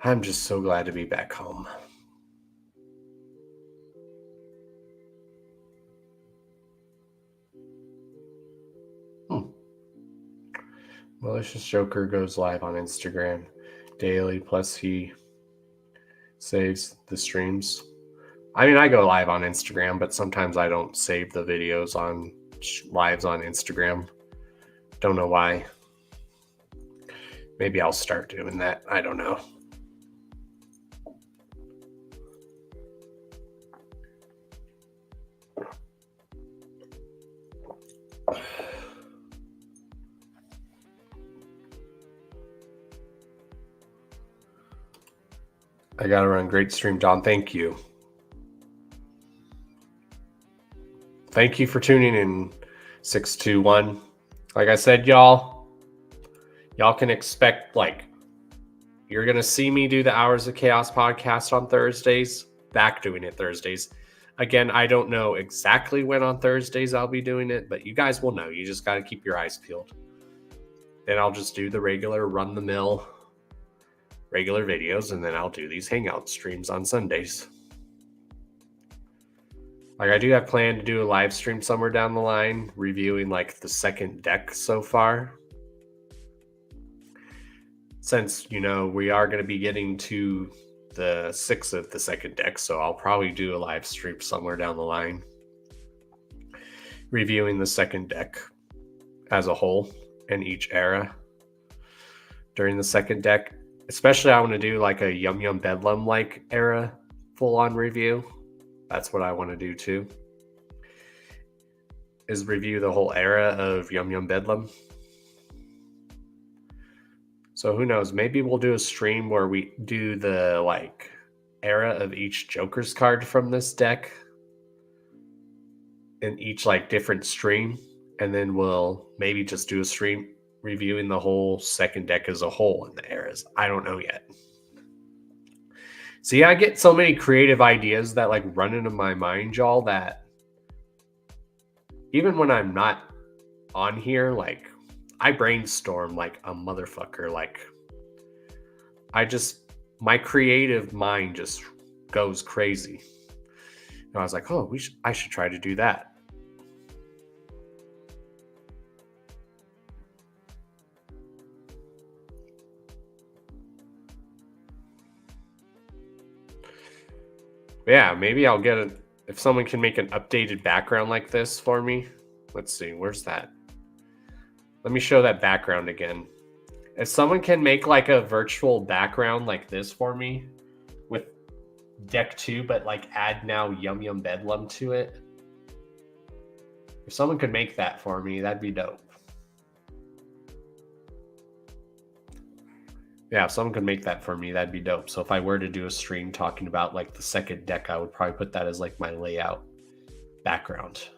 I'm just so glad to be back home. Malicious Joker goes live on Instagram daily, plus he saves the streams. I mean, I go live on Instagram, but sometimes I don't save the videos on lives on Instagram. Don't know why. Maybe I'll start doing that. I don't know. I gotta run. Great stream, Don. Thank you. Thank you for tuning in, 621. Like I said, y'all can expect, you're going to see me do the Hours of Chaos podcast on Thursdays, back doing it Thursdays. Again, I don't know exactly when on Thursdays I'll be doing it, but you guys will know. You just got to keep your eyes peeled. Then I'll just do the regular run-the-mill regular videos, and then I'll do these hangout streams on Sundays. I do have planned to do a live stream somewhere down the line, reviewing the second deck so far. Since, we are going to be getting to the 6th of the second deck, so I'll probably do a live stream somewhere down the line, reviewing the second deck as a whole in each era during the second deck. Especially I want to do a Yum Yum Bedlam era full-on review. That's what I want to do too, is review the whole era of Yum Yum Bedlam. So who knows, maybe we'll do a stream where we do the era of each Joker's card from this deck in each different stream, and then we'll maybe just do a stream reviewing the whole second deck as a whole in the eras. I don't know yet. See, I get so many creative ideas that run into my mind, y'all, that even when I'm not on here, I brainstorm like a motherfucker. My creative mind just goes crazy. And I was like, oh, I should try to do that. Yeah, maybe I'll get if someone can make an updated background like this for me. Let's see, where's that? Let me show that background again. If someone can make a virtual background like this for me with deck 2, but add now Yum Yum Bedlam to it. If someone could make that for me, that'd be dope. Yeah, if someone could make that for me, that'd be dope. So if I were to do a stream talking about the second deck, I would probably put that as my layout background.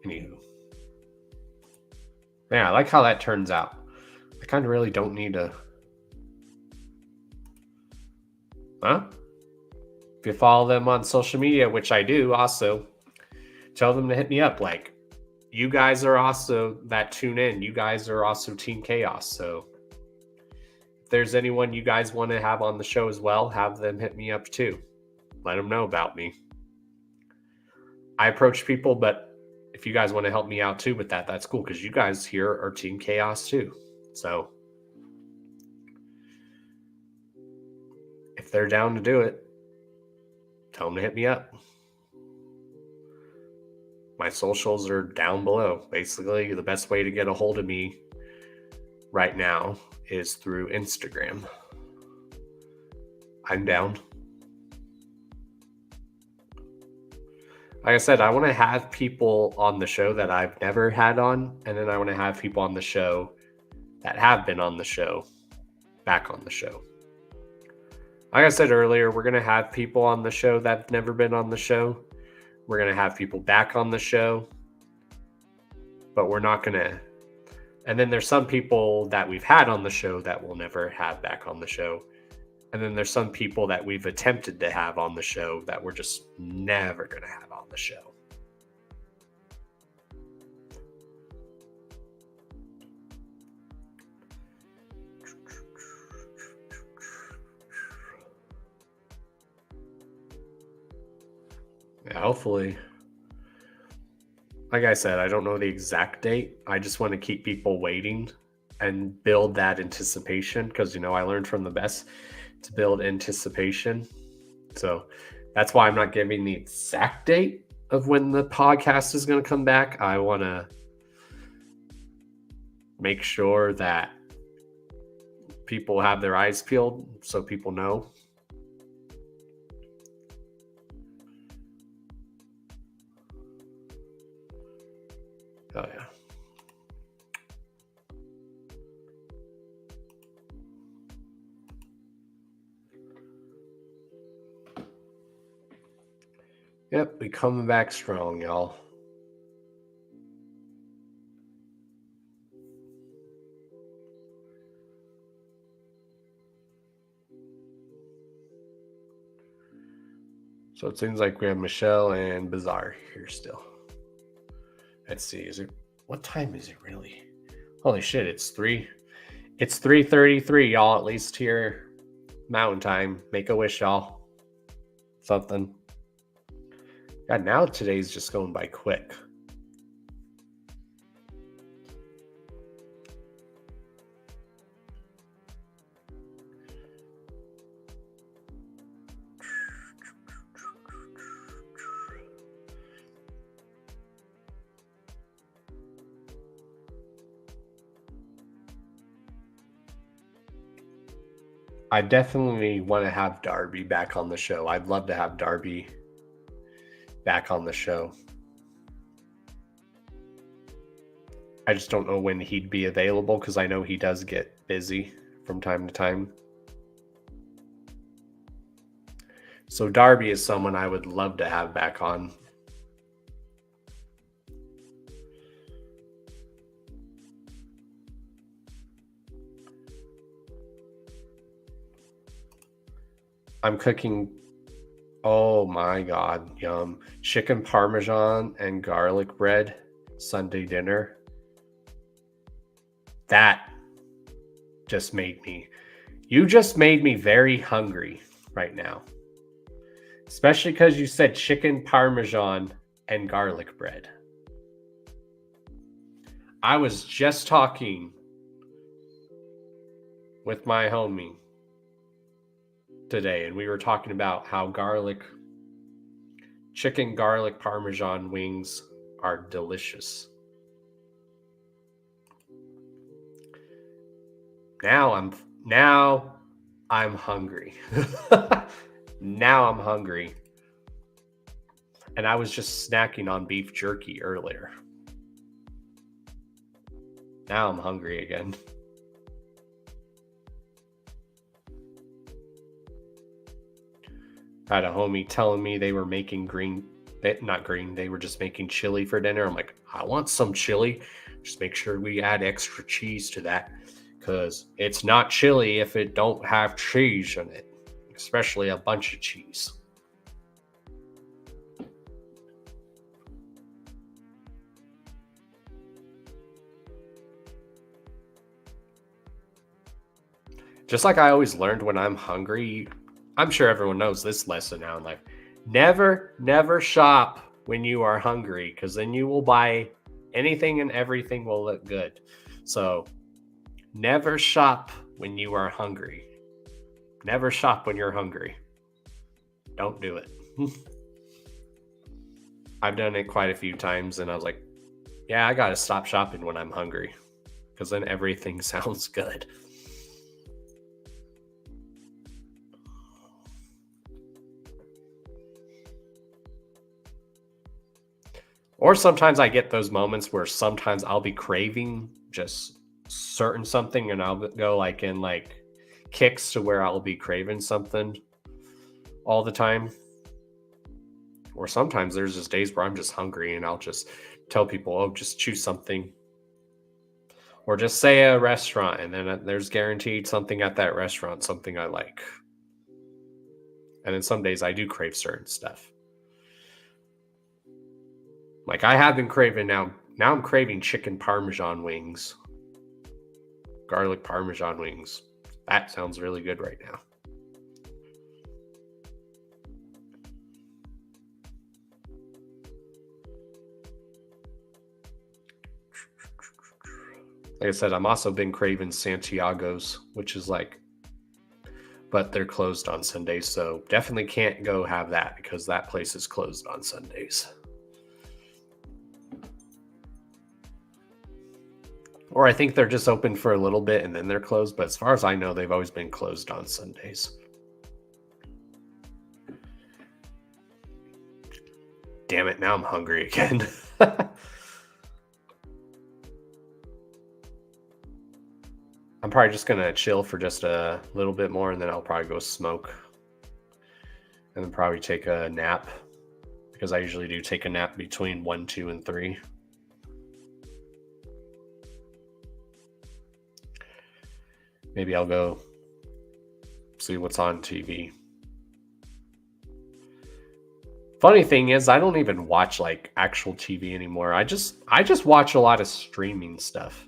Anywho. Yeah, I like how that turns out. I kind of really don't need to... Huh? If you follow them on social media, which I do also, tell them to hit me up. You guys are also that tune in. You guys are also Team Chaos. So if there's anyone you guys want to have on the show as well, have them hit me up too. Let them know about me. I approach people, but if you guys want to help me out too with that, that's cool, because you guys here are Team Chaos too. So if they're down to do it, tell them to hit me up. My socials are down below. Basically, the best way to get a hold of me right now is through Instagram. I'm down. Like I said, I want to have people on the show that I've never had on, and then I want to have people on the show that have been on the show back on the show. Like I said earlier, we're going to have people on the show that have never been on the show. We're going to have people back on the show, but we're not going to. And then there's some people that we've had on the show that we'll never have back on the show. And then there's some people that we've attempted to have on the show that we're just never going to have on the show. Yeah, hopefully. Like I said, I don't know the exact date. I just want to keep people waiting and build that anticipation because, I learned from the best to build anticipation. So that's why I'm not giving the exact date of when the podcast is going to come back. I want to make sure that people have their eyes peeled so people know. Oh, yeah. Yep, we coming back strong, y'all. So it seems like we have Michelle and Bizarre here still. Let's see, what time is it really? Holy shit, it's 3:33, y'all, at least here Mountain Time. Make a wish, y'all. Something. God, now today's just going by quick. I definitely want to have Darby back on the show. I'd love to have Darby back on the show. I just don't know when he'd be available because I know he does get busy from time to time. So Darby is someone I would love to have back on. I'm cooking, oh my God, yum. Chicken Parmesan and garlic bread Sunday dinner. That just made me very hungry right now. Especially because you said chicken Parmesan and garlic bread. I was just talking with my homie today, and we were talking about how chicken garlic Parmesan wings are delicious. Now I'm hungry. Now I'm hungry. And I was just snacking on beef jerky earlier. Now I'm hungry again. I had a homie telling me they were making they were just making chili for dinner. I'm like, I want some chili. Just make sure we add extra cheese to that because it's not chili if it don't have cheese in it, especially a bunch of cheese. Just like I always learned when I'm hungry, I'm sure everyone knows this lesson now in life. Never shop when you are hungry because then you will buy anything and everything will look good. So never shop when you are hungry. Never shop when you're hungry. Don't do it. I've done it quite a few times and I was like, yeah, I got to stop shopping when I'm hungry because then everything sounds good. Or sometimes I get those moments where sometimes I'll be craving just certain something and I'll go like in like kicks to where I'll be craving something all the time. Or sometimes there's just days where I'm just hungry and I'll just tell people, oh, just choose something. Or just say a restaurant and then there's guaranteed something at that restaurant, something I like. And then some days I do crave certain stuff. Like I have been craving now I'm craving chicken Parmesan wings. Garlic Parmesan wings. That sounds really good right now. Like I said, I'm also been craving Santiago's, which is like, but they're closed on Sundays, so definitely can't go have that because that place is closed on Sundays. Or I think they're just open for a little bit and then they're closed, but as far as I know, they've always been closed on Sundays. Damn it, now I'm hungry again. I'm probably just going to chill for just a little bit more and then I'll probably go smoke. And then probably take a nap because I usually do take a nap between 1, 2, and 3. Maybe I'll go see what's on TV. Funny thing is, I don't even watch like actual TV anymore. I just watch a lot of streaming stuff.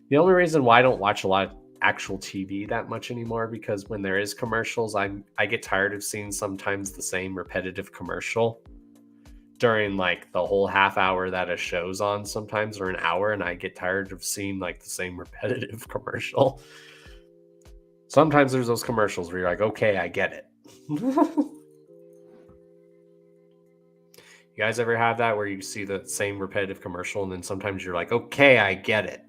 The only reason why I don't watch a lot of actual TV that much anymore because when there is commercials, I get tired of seeing sometimes the same repetitive commercial during like the whole half hour that a show's on sometimes, or an hour, and I get tired of seeing like the same repetitive commercial. Sometimes there's those commercials where you're like, okay, I get it. You guys ever have that where you see the same repetitive commercial and then sometimes you're like, okay, I get it.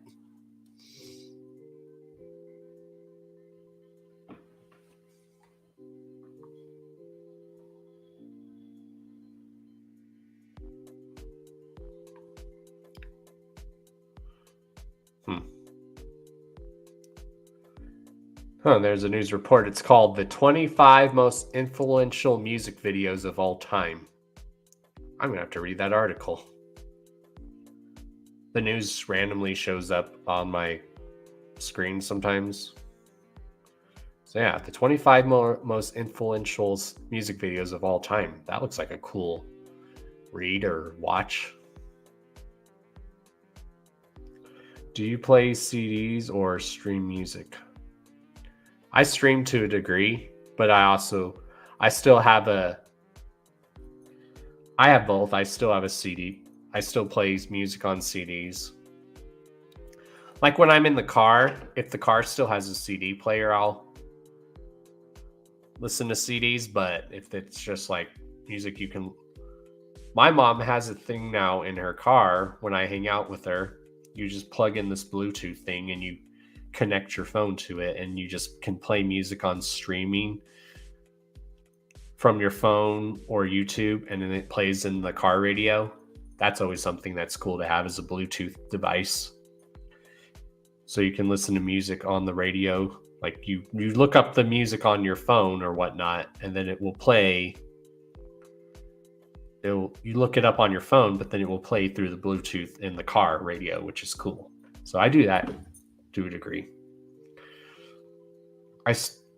There's a news report. It's called the 25 most influential music videos of all time. I'm going to have to read that article. The news randomly shows up on my screen sometimes. So yeah, the 25 most influential music videos of all time. That looks like a cool read or watch. Do you play CDs or stream music? I stream to a degree, but I have both. I still have a CD. I still play music on CDs. Like when I'm in the car, if the car still has a CD player, I'll listen to CDs, but if it's just like music my mom has a thing now in her car when I hang out with her. You just plug in this Bluetooth thing and you connect your phone to it and you just can play music on streaming from your phone or YouTube, and then it plays in the car radio. That's always something that's cool to have as a Bluetooth device. So you can listen to music on the radio. Like you look up the music on your phone or whatnot, and then it will play. You look it up on your phone, but then it will play through the Bluetooth in the car radio, which is cool. So I do that to a degree.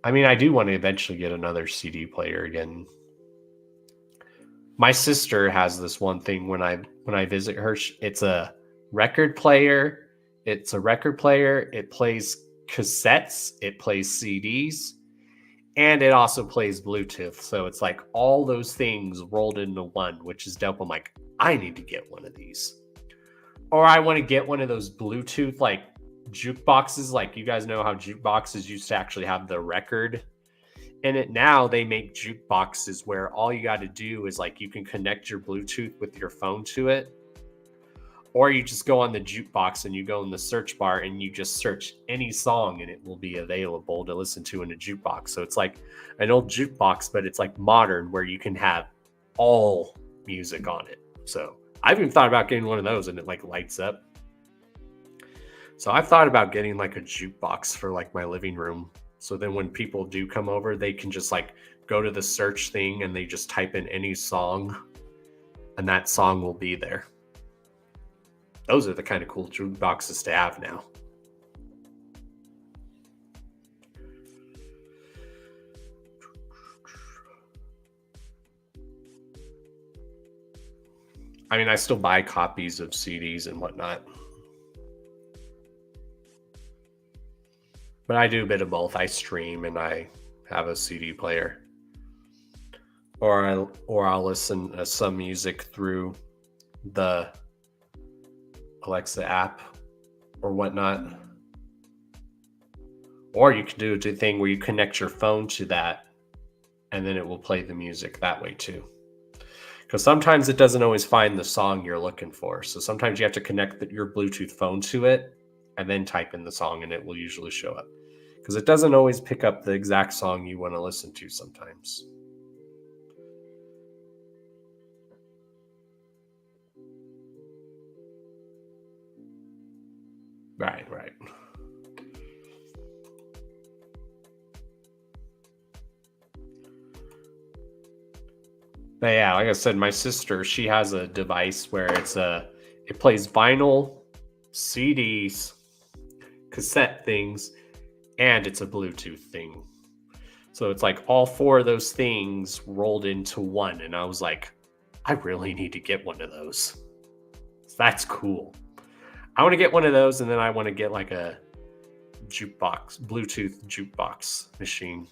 I mean, I do want to eventually get another CD player again. My sister has this one thing when I visit her. It's a record player. It plays cassettes. It plays CDs. And it also plays Bluetooth. So it's like all those things rolled into one, which is dope. I'm like, I need to get one of these. Or I want to get one of those Bluetooth like jukeboxes. Like you guys know how jukeboxes used to actually have the record in it. Now they make jukeboxes where all you got to do is like you can connect your Bluetooth with your phone to it. Or you just go on the jukebox and you go in the search bar and you just search any song and it will be available to listen to in a jukebox. So it's like an old jukebox, but it's like modern where you can have all music on it. So I've even thought about getting one of those and it like lights up. So I've thought about getting like a jukebox for like my living room. So then when people do come over, they can just like go to the search thing and they just type in any song and that song will be there. Those are the kind of cool jukeboxes to have now. I mean, I still buy copies of CDs and whatnot. But I do a bit of both. I stream and I have a CD player. Or I'll listen to some music through the Alexa app or whatnot. Or you can do a thing where you connect your phone to that and then it will play the music that way too. Because sometimes it doesn't always find the song you're looking for. So sometimes you have to connect your Bluetooth phone to it and then type in the song and it will usually show up. Because it doesn't always pick up the exact song you want to listen to sometimes. Right. But yeah, like I said, my sister, she has a device where it plays vinyl, CDs, cassette things, and it's a Bluetooth thing. So it's like all four of those things rolled into one. And I was like, I really need to get one of those. That's cool. I want to get one of those, and then I want to get like a jukebox, Bluetooth jukebox machine.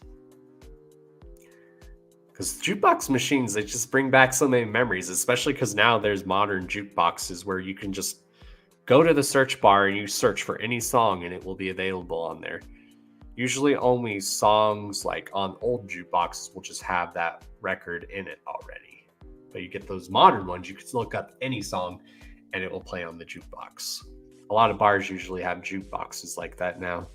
Because jukebox machines, they just bring back so many memories, especially because now there's modern jukeboxes where you can just go to the search bar and you search for any song and it will be available on there. Usually only songs like on old jukeboxes will just have that record in it already. But you get those modern ones, you can look up any song and it will play on the jukebox. A lot of bars usually have jukeboxes like that now.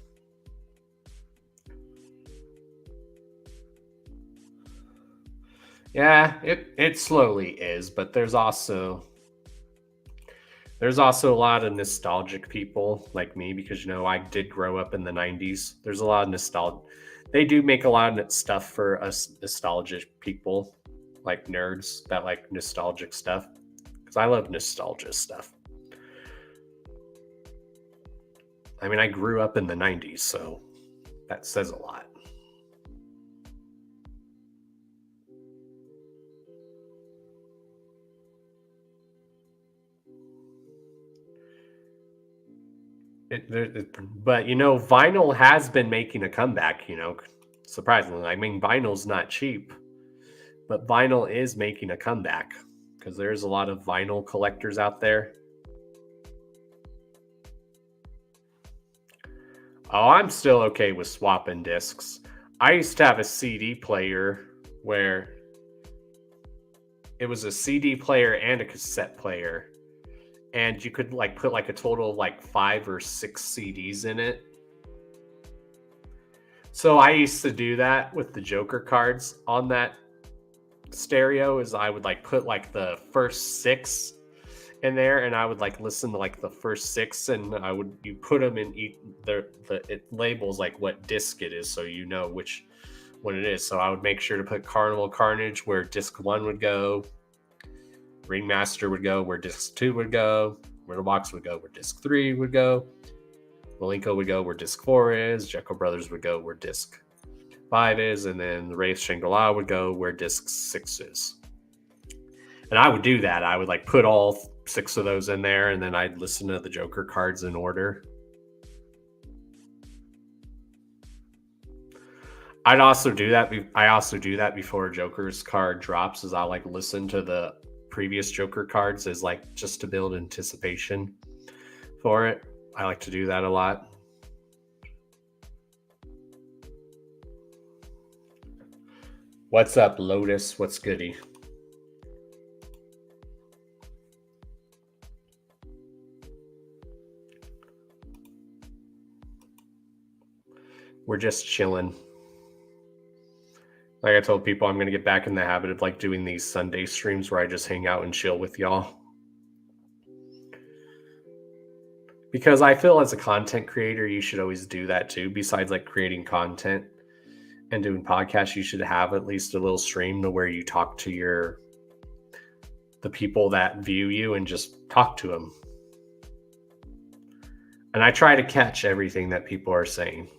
Yeah, it slowly is, but there's also a lot of nostalgic people like me because, I did grow up in the 90s. There's a lot of nostalgia. They do make a lot of stuff for us nostalgic people, like nerds that like nostalgic stuff. Because I love nostalgia stuff. I mean, I grew up in the 90s, so that says a lot. But vinyl has been making a comeback, surprisingly. I mean, vinyl's not cheap, but vinyl is making a comeback because there's a lot of vinyl collectors out there. Oh, I'm still okay with swapping discs. I used to have a CD player where it was a CD player and a cassette player. And you could put a total of 5 or 6 CDs in it. So I used to do that with the Joker cards on that stereo. Is I would put the first 6 in there, and I would listen to the first 6, and you put them in it labels what disc it is, so you know which one it is. So I would make sure to put Carnival Carnage where disc 1 would go. Ringmaster would go where disc 2 would go. Riddlebox would go where disc 3 would go. Malenko would go where disc 4 is. Jekyll Brothers would go where disc 5 is. And then the Wraith Shangri-La would go where disc 6 is. And I would do that. I would put all 6 of those in there, and then I'd listen to the Joker cards in order. I also do that before Joker's card drops, is I'll listen to the previous Joker cards as just to build anticipation for it. I like to do that a lot. What's up, Lotus? What's goody? We're just chilling. Like I told people, I'm going to get back in the habit of doing these Sunday streams where I just hang out and chill with y'all. Because I feel as a content creator, you should always do that too. Besides creating content and doing podcasts, you should have at least a little stream to where you talk to the people that view you and just talk to them. And I try to catch everything that people are saying.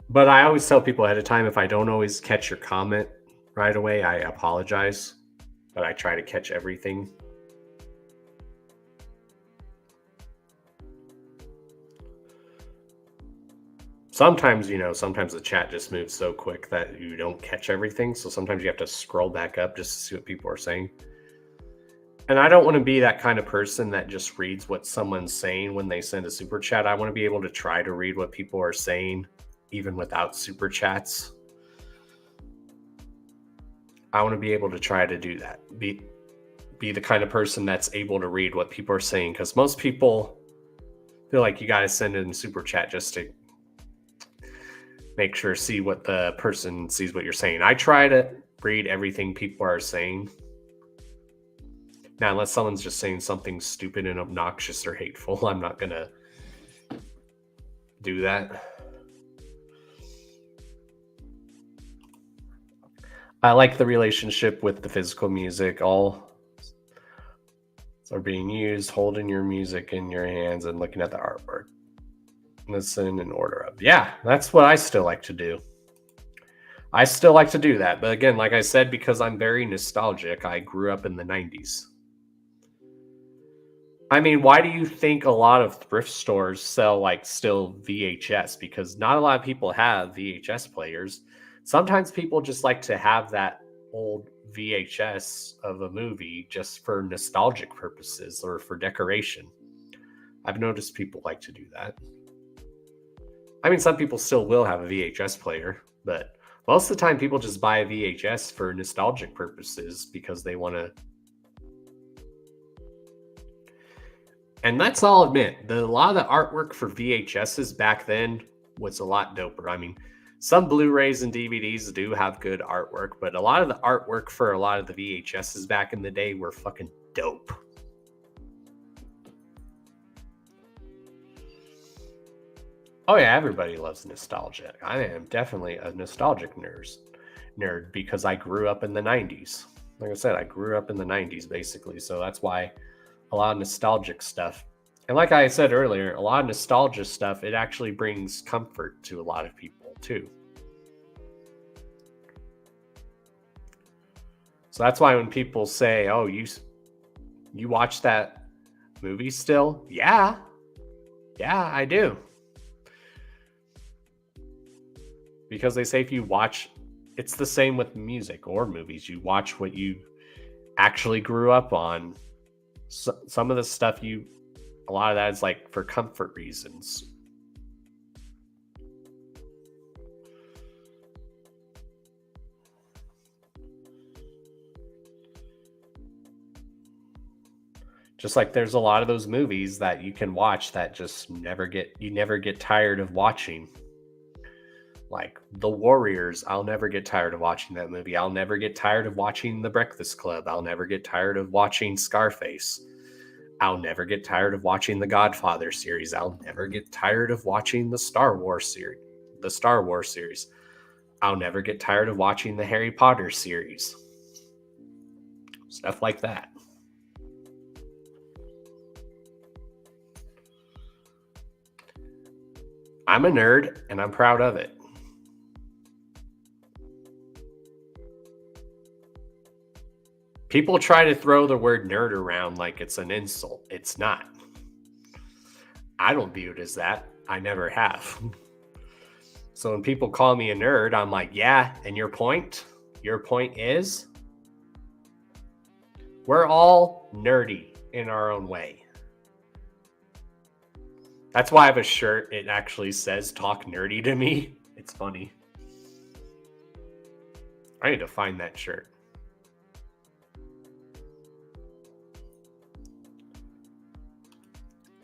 But I always tell people ahead of time, if I don't always catch your comment right away, I apologize. But I try to catch everything. Sometimes the chat just moves so quick that you don't catch everything. So sometimes you have to scroll back up just to see what people are saying. And I don't want to be that kind of person that just reads what someone's saying when they send a super chat. I want to be able to try to read what people are saying even without super chats. I want to be able to try to do that. Be the kind of person that's able to read what people are saying, because most people feel like you got to send in super chat just to make sure see what the person sees what you're saying. I try to read everything people are saying. Now, unless someone's just saying something stupid and obnoxious or hateful, I'm not going to do that. I like the relationship with the physical music. All are being used, holding your music in your hands and looking at the artwork. Listen and order up. Yeah, that's what I still like to do. I still like to do that. But again, like I said, because I'm very nostalgic, I grew up in the 90s. I mean, why do you think a lot of thrift stores sell like still VHS? Because not a lot of people have VHS players. Sometimes people just like to have that old VHS of a movie just for nostalgic purposes or for decoration. I've noticed people like to do that. I mean, some people still will have a VHS player, but most of the time people just buy a VHS for nostalgic purposes because they want to. And let's all admit, a lot of the artwork for VHSs back then was a lot doper. I mean, some Blu-rays and DVDs do have good artwork, but a lot of the artwork for a lot of the VHSs back in the day were fucking dope. Oh yeah, everybody loves nostalgia. I am definitely a nostalgic nerd because I grew up in the 90s. Like I said, I grew up in the 90s basically, so that's why a lot of nostalgic stuff. And like I said earlier, a lot of nostalgia stuff, it actually brings comfort to a lot of people too. So that's why when people say, "Oh, you watch that movie still?" Yeah, I do. Because they say if you watch, it's the same with music or movies. You watch what you actually grew up on. So, some of the stuff a lot of that is like for comfort reasons. Just like there's a lot of those movies that you can watch that just never get tired of watching. Like The Warriors, I'll never get tired of watching that movie. I'll never get tired of watching The Breakfast Club. I'll never get tired of watching Scarface. I'll never get tired of watching the Godfather series. I'll never get tired of watching the Star Wars series. I'll never get tired of watching the Harry Potter series. Stuff like that. I'm a nerd and I'm proud of it. People try to throw the word nerd around like it's an insult. It's not. I don't view it as that. I never have. So when people call me a nerd, I'm like, yeah, and your point? Your point is? We're all nerdy in our own way. That's why I have a shirt. It actually says "Talk Nerdy to Me." It's funny. I need to find that shirt.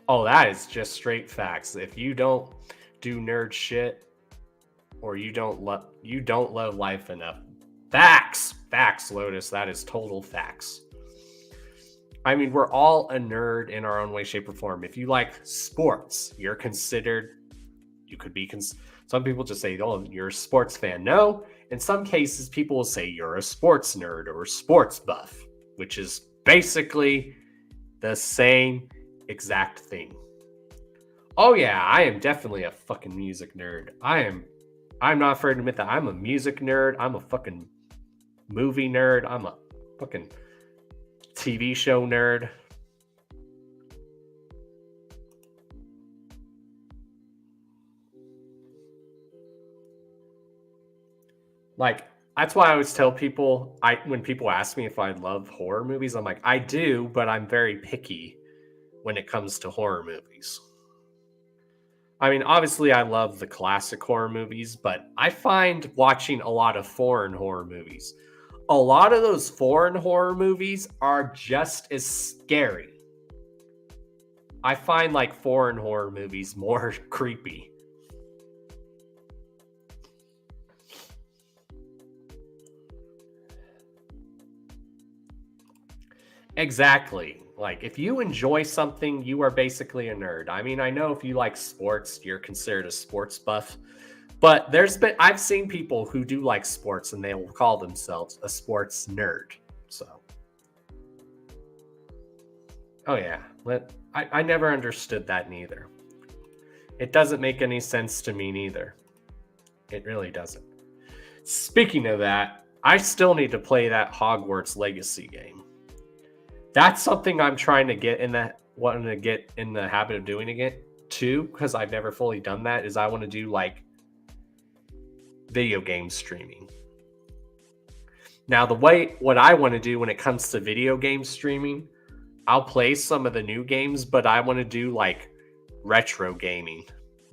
Oh, that is just straight facts. If you don't do nerd shit, or you don't love life enough. Facts, Lotus. That is total facts. I mean, we're all a nerd in our own way, shape, or form. If you like sports, you're considered. You could be. Some people just say, "Oh, you're a sports fan." No, in some cases, people will say you're a sports nerd or a sports buff, which is basically the same exact thing. Oh yeah, I am definitely a fucking music nerd. I'm not afraid to admit that I'm a music nerd. I'm a fucking movie nerd. I'm a fucking TV show nerd. Like, That's why I always tell people, when people ask me if I love horror movies, I'm like, I do, but I'm very picky when it comes to horror movies. I mean, obviously, I love the classic horror movies, but I find watching a lot of foreign horror movies. A lot of those foreign horror movies are just as scary. I find like foreign horror movies more creepy. Exactly. Like, if you enjoy something, you are basically a nerd. I mean, I know if you like sports, you're considered a sports buff. But I've seen people who do like sports and they will call themselves a sports nerd. So, oh yeah. I never understood that neither. It doesn't make any sense to me neither. It really doesn't. Speaking of that, I still need to play that Hogwarts Legacy game. That's something I'm trying to get in wanting to get in the habit of doing again too, because I've never fully done that, is I want to do like video game streaming. Now, what I want to do when it comes to video game streaming, I'll play some of the new games, but I want to do like retro gaming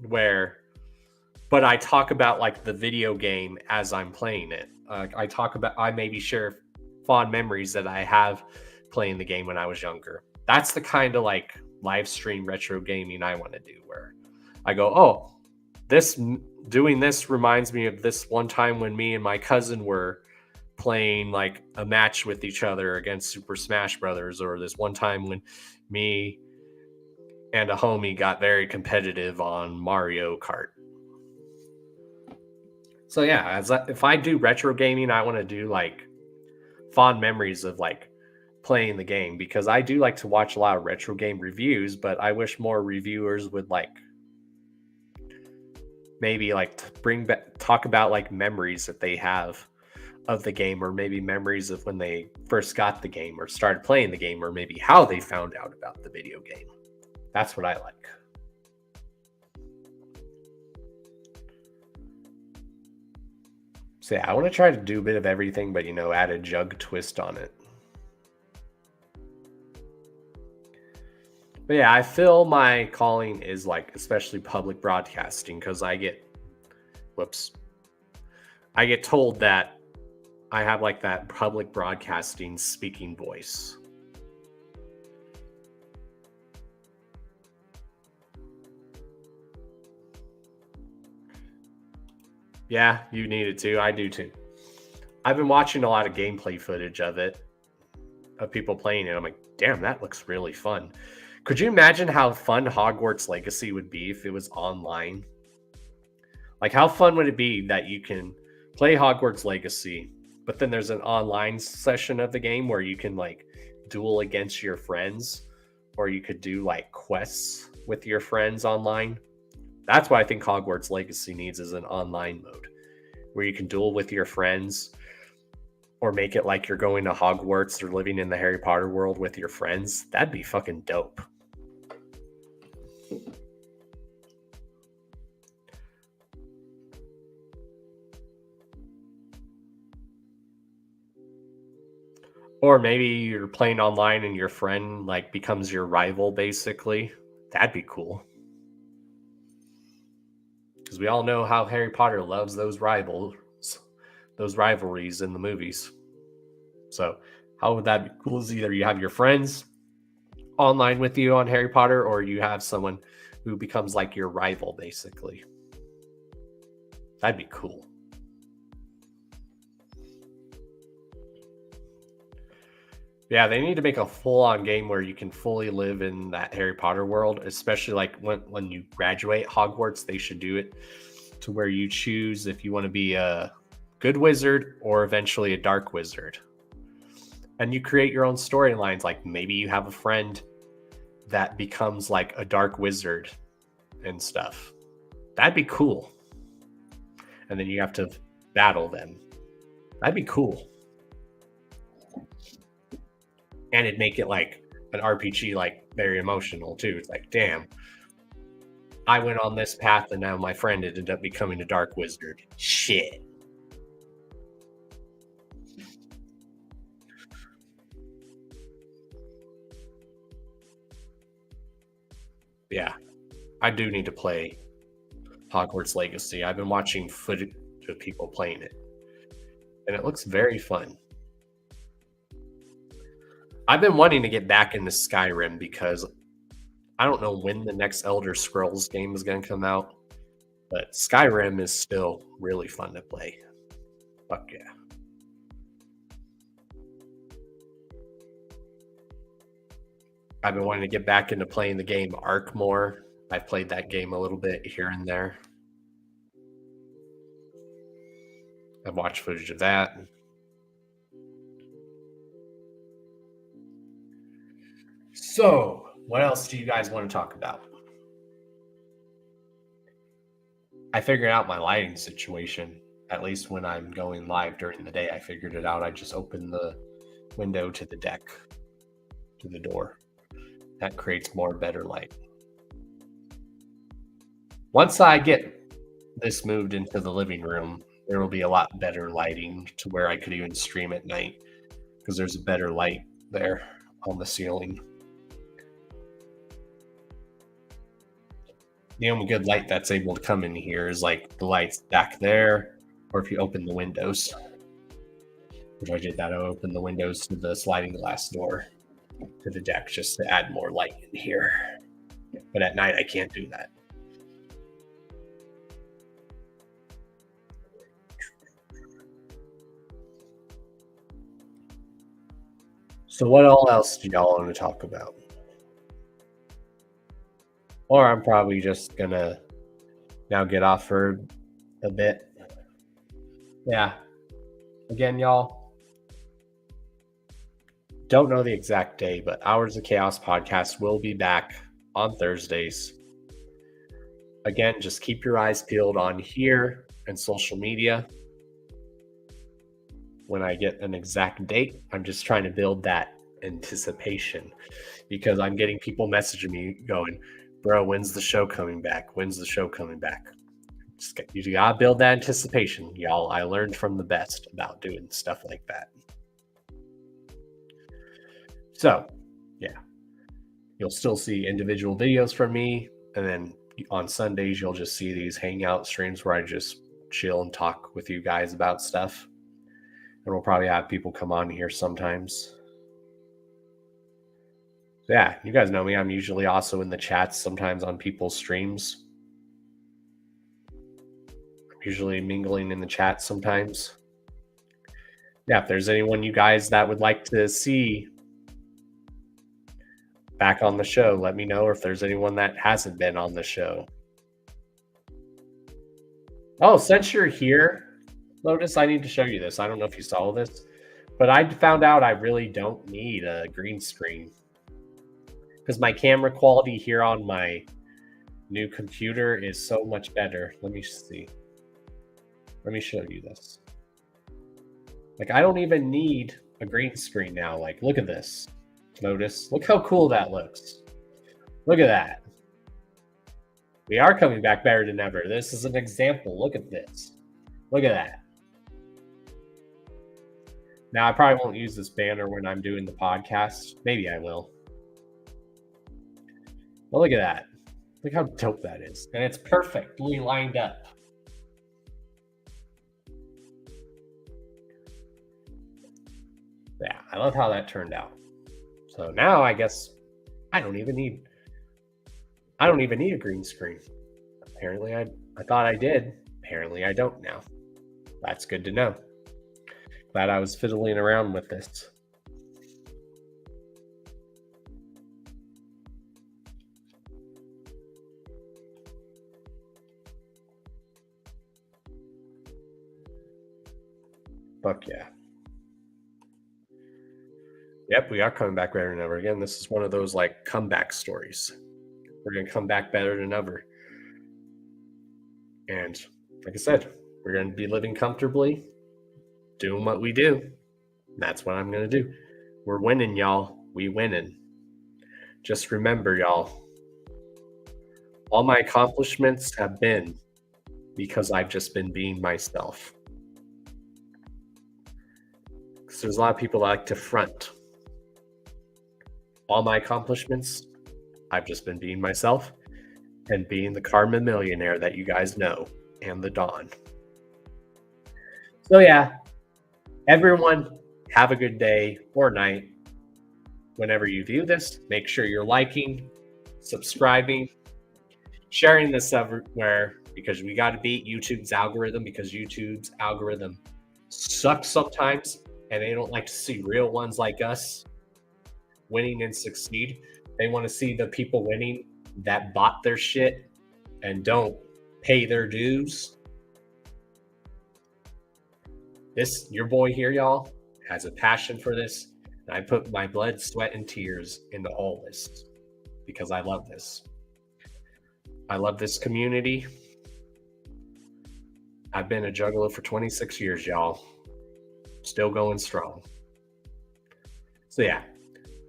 but I talk about like the video game as I'm playing it. I maybe share fond memories that I have playing the game when I was younger. That's the kind of like live stream retro gaming I want to do, where I go, oh, doing this reminds me of this one time when me and my cousin were playing like a match with each other against Super Smash Brothers, or this one time when me and a homie got very competitive on Mario Kart. So yeah, if I do retro gaming, I want to do like fond memories of like playing the game, because I do like to watch a lot of retro game reviews, but I wish more reviewers would like maybe like talk about like memories that they have of the game, or maybe memories of when they first got the game or started playing the game, or maybe how they found out about the video game. That's what I like. So yeah, I want to try to do a bit of everything, but add a jug twist on it. But yeah, I feel my calling is like especially public broadcasting, because I get told that I have like that public broadcasting speaking voice. Yeah, you need it too. I do too. I've been watching a lot of gameplay footage of people playing it. I'm like, damn, that looks really fun. Could you imagine how fun Hogwarts Legacy would be if it was online? Like, how fun would it be that you can play Hogwarts Legacy, but then there's an online session of the game where you can like duel against your friends, or you could do like quests with your friends online? That's what I think Hogwarts Legacy needs, is an online mode where you can duel with your friends, or make it like you're going to Hogwarts or living in the Harry Potter world with your friends. That'd be fucking dope. Or maybe you're playing online and your friend like becomes your rival, basically. That'd be cool. Because we all know how Harry Potter loves those rivalries in the movies. So how would that be cool? Is either you have your friends online with you on Harry Potter, or you have someone who becomes like your rival, basically. That'd be cool. Yeah, they need to make a full-on game where you can fully live in that Harry Potter world, especially like when you graduate Hogwarts. They should do it to where you choose if you want to be a good wizard or eventually a dark wizard. And you create your own storylines. Like maybe you have a friend that becomes like a dark wizard and stuff. That'd be cool. And then you have to battle them. That'd be cool. And it'd make it like an RPG, like very emotional too. It's like, damn, I went on this path and now my friend ended up becoming a dark wizard. Shit. Yeah, I do need to play Hogwarts Legacy. I've been watching footage of people playing it, and it looks very fun. I've been wanting to get back into Skyrim because I don't know when the next Elder Scrolls game is going to come out, but Skyrim is still really fun to play. Fuck yeah. I've been wanting to get back into playing the game Ark more. I've played that game a little bit here and there. I've watched footage of that. So, what else do you guys want to talk about? I figured out my lighting situation, at least when I'm going live during the day. I figured it out. I just open the window to the deck, to the door. That creates more better light. Once I get this moved into the living room, there will be a lot better lighting to where I could even stream at night because there's a better light there on the ceiling. The only good light that's able to come in here is like the lights back there, or if you open the windows. Which I did that, I opened the windows to the sliding glass door to the deck just to add more light in here. But at night I can't do that. So what all else do y'all want to talk about? Or I'm probably just gonna now get off for a bit. Yeah. Again, y'all, don't know the exact day, but Hours of Chaos podcast will be back on Thursdays. Again, just keep your eyes peeled on here and social media. When I get an exact date, I'm just trying to build that anticipation because I'm getting people messaging me going, bro, when's the show coming back? When's the show coming back? You gotta build that anticipation, y'all. I learned from the best about doing stuff like that. So, yeah. You'll still see individual videos from me, and then on Sundays, you'll just see these hangout streams where I just chill and talk with you guys about stuff. And we'll probably have people come on here sometimes. Yeah, you guys know me. I'm usually also in the chats sometimes on people's streams. I'm usually mingling in the chat sometimes. Yeah, if there's anyone you guys that would like to see back on the show, let me know. Or if there's anyone that hasn't been on the show. Oh, since you're here, Lotus, I need to show you this. I don't know if you saw this, but I found out I really don't need a green screen because my camera quality here on my new computer is so much better. Let me see. Let me show you this. Like, I don't even need a green screen now. Like, look at this. Lotus, look how cool that looks. Look at that. We are coming back better than ever. This is an example. Look at this. Look at that. Now, I probably won't use this banner when I'm doing the podcast. Maybe I will. But look at that. Look how dope that is. And it's perfectly lined up. Yeah, I love how that turned out. So now I guess I don't even need a green screen. Apparently I thought I did. Apparently I don't now. That's good to know. Glad I was fiddling around with this. Fuck yeah. Yep, we are coming back better than ever. Again, this is one of those like comeback stories. We're going to come back better than ever. And like I said, we're going to be living comfortably, doing what we do. And that's what I'm going to do. We're winning, y'all. We winning. Just remember, y'all, all my accomplishments have been because I've just been being myself. Because there's a lot of people that like to front. All my accomplishments I've just been being myself and being the Karma Millionaire that you guys know, and the Don. So yeah, everyone have a good day or night. Whenever you view this, make sure you're liking, subscribing, sharing this everywhere, because we got to beat YouTube's algorithm, because YouTube's algorithm sucks sometimes and they don't like to see real ones like us winning and succeed. They want to see the people winning that bought their shit and don't pay their dues. Your boy here, y'all, has a passion for this. And I put my blood, sweat, and tears into all this because I love this. I love this community. I've been a juggler for 26 years, y'all. Still going strong. So yeah,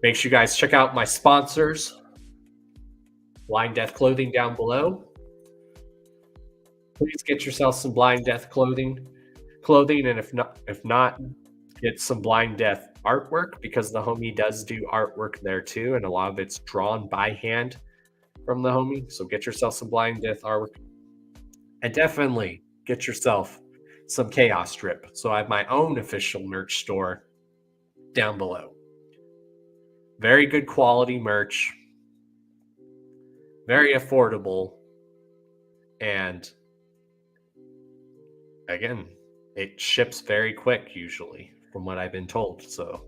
make sure you guys check out my sponsors. Blind Death Clothing down below. Please get yourself some Blind Death clothing, and if not, get some Blind Death artwork, because the homie does do artwork there too, and a lot of it's drawn by hand from the homie. So get yourself some Blind Death artwork, and definitely get yourself some Chaos Strip. So I have my own official merch store down below. Very good quality merch, very affordable, and again, it ships very quick usually, from what I've been told. So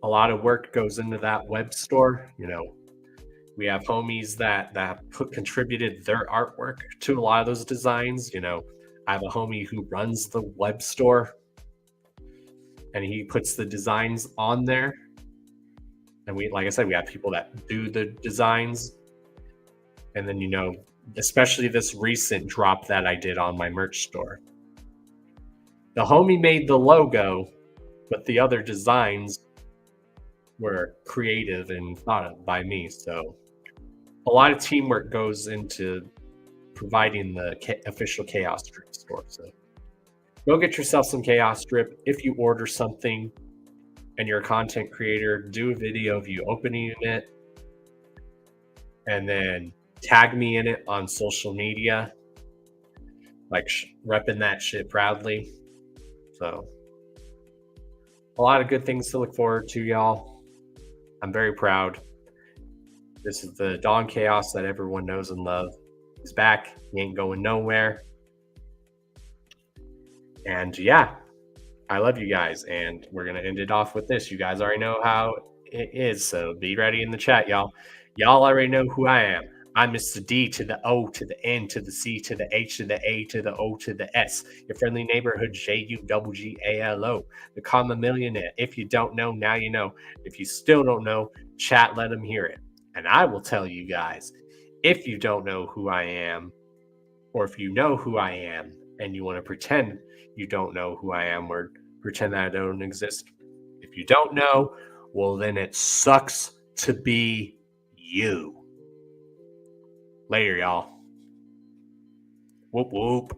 a lot of work goes into that web store. You know, we have homies that contributed their artwork to a lot of those designs. You know, I have a homie who runs the web store, and he puts the designs on there. And we, like I said, we have people that do the designs. And then, you know, especially this recent drop that I did on my merch store, the homie made the logo, but the other designs were creative and thought of by me. So a lot of teamwork goes into providing the official Chaos Strip store. So go get yourself some Chaos Strip. If you order something and you're a content creator, do a video of you opening it and then tag me in it on social media, like repping that shit proudly. So a lot of good things to look forward to, y'all. I'm very proud. This is the Don Chaos that everyone knows and loves. He's back. He ain't going nowhere. And yeah, I love you guys. And we're going to end it off with this. You guys already know how it is. So be ready in the chat, y'all. Y'all already know who I am. I'm Mr. D to the O to the N to the C to the H to the A to the O to the S. Your friendly neighborhood JUGGALO. The Karma Millionaire. If you don't know, now you know. If you still don't know, chat, let them hear it. And I will tell you guys, if you don't know who I am, or if you know who I am and you want to pretend you don't know who I am or pretend that I don't exist, if you don't know, well, then it sucks to be you. Later, y'all. Whoop, whoop.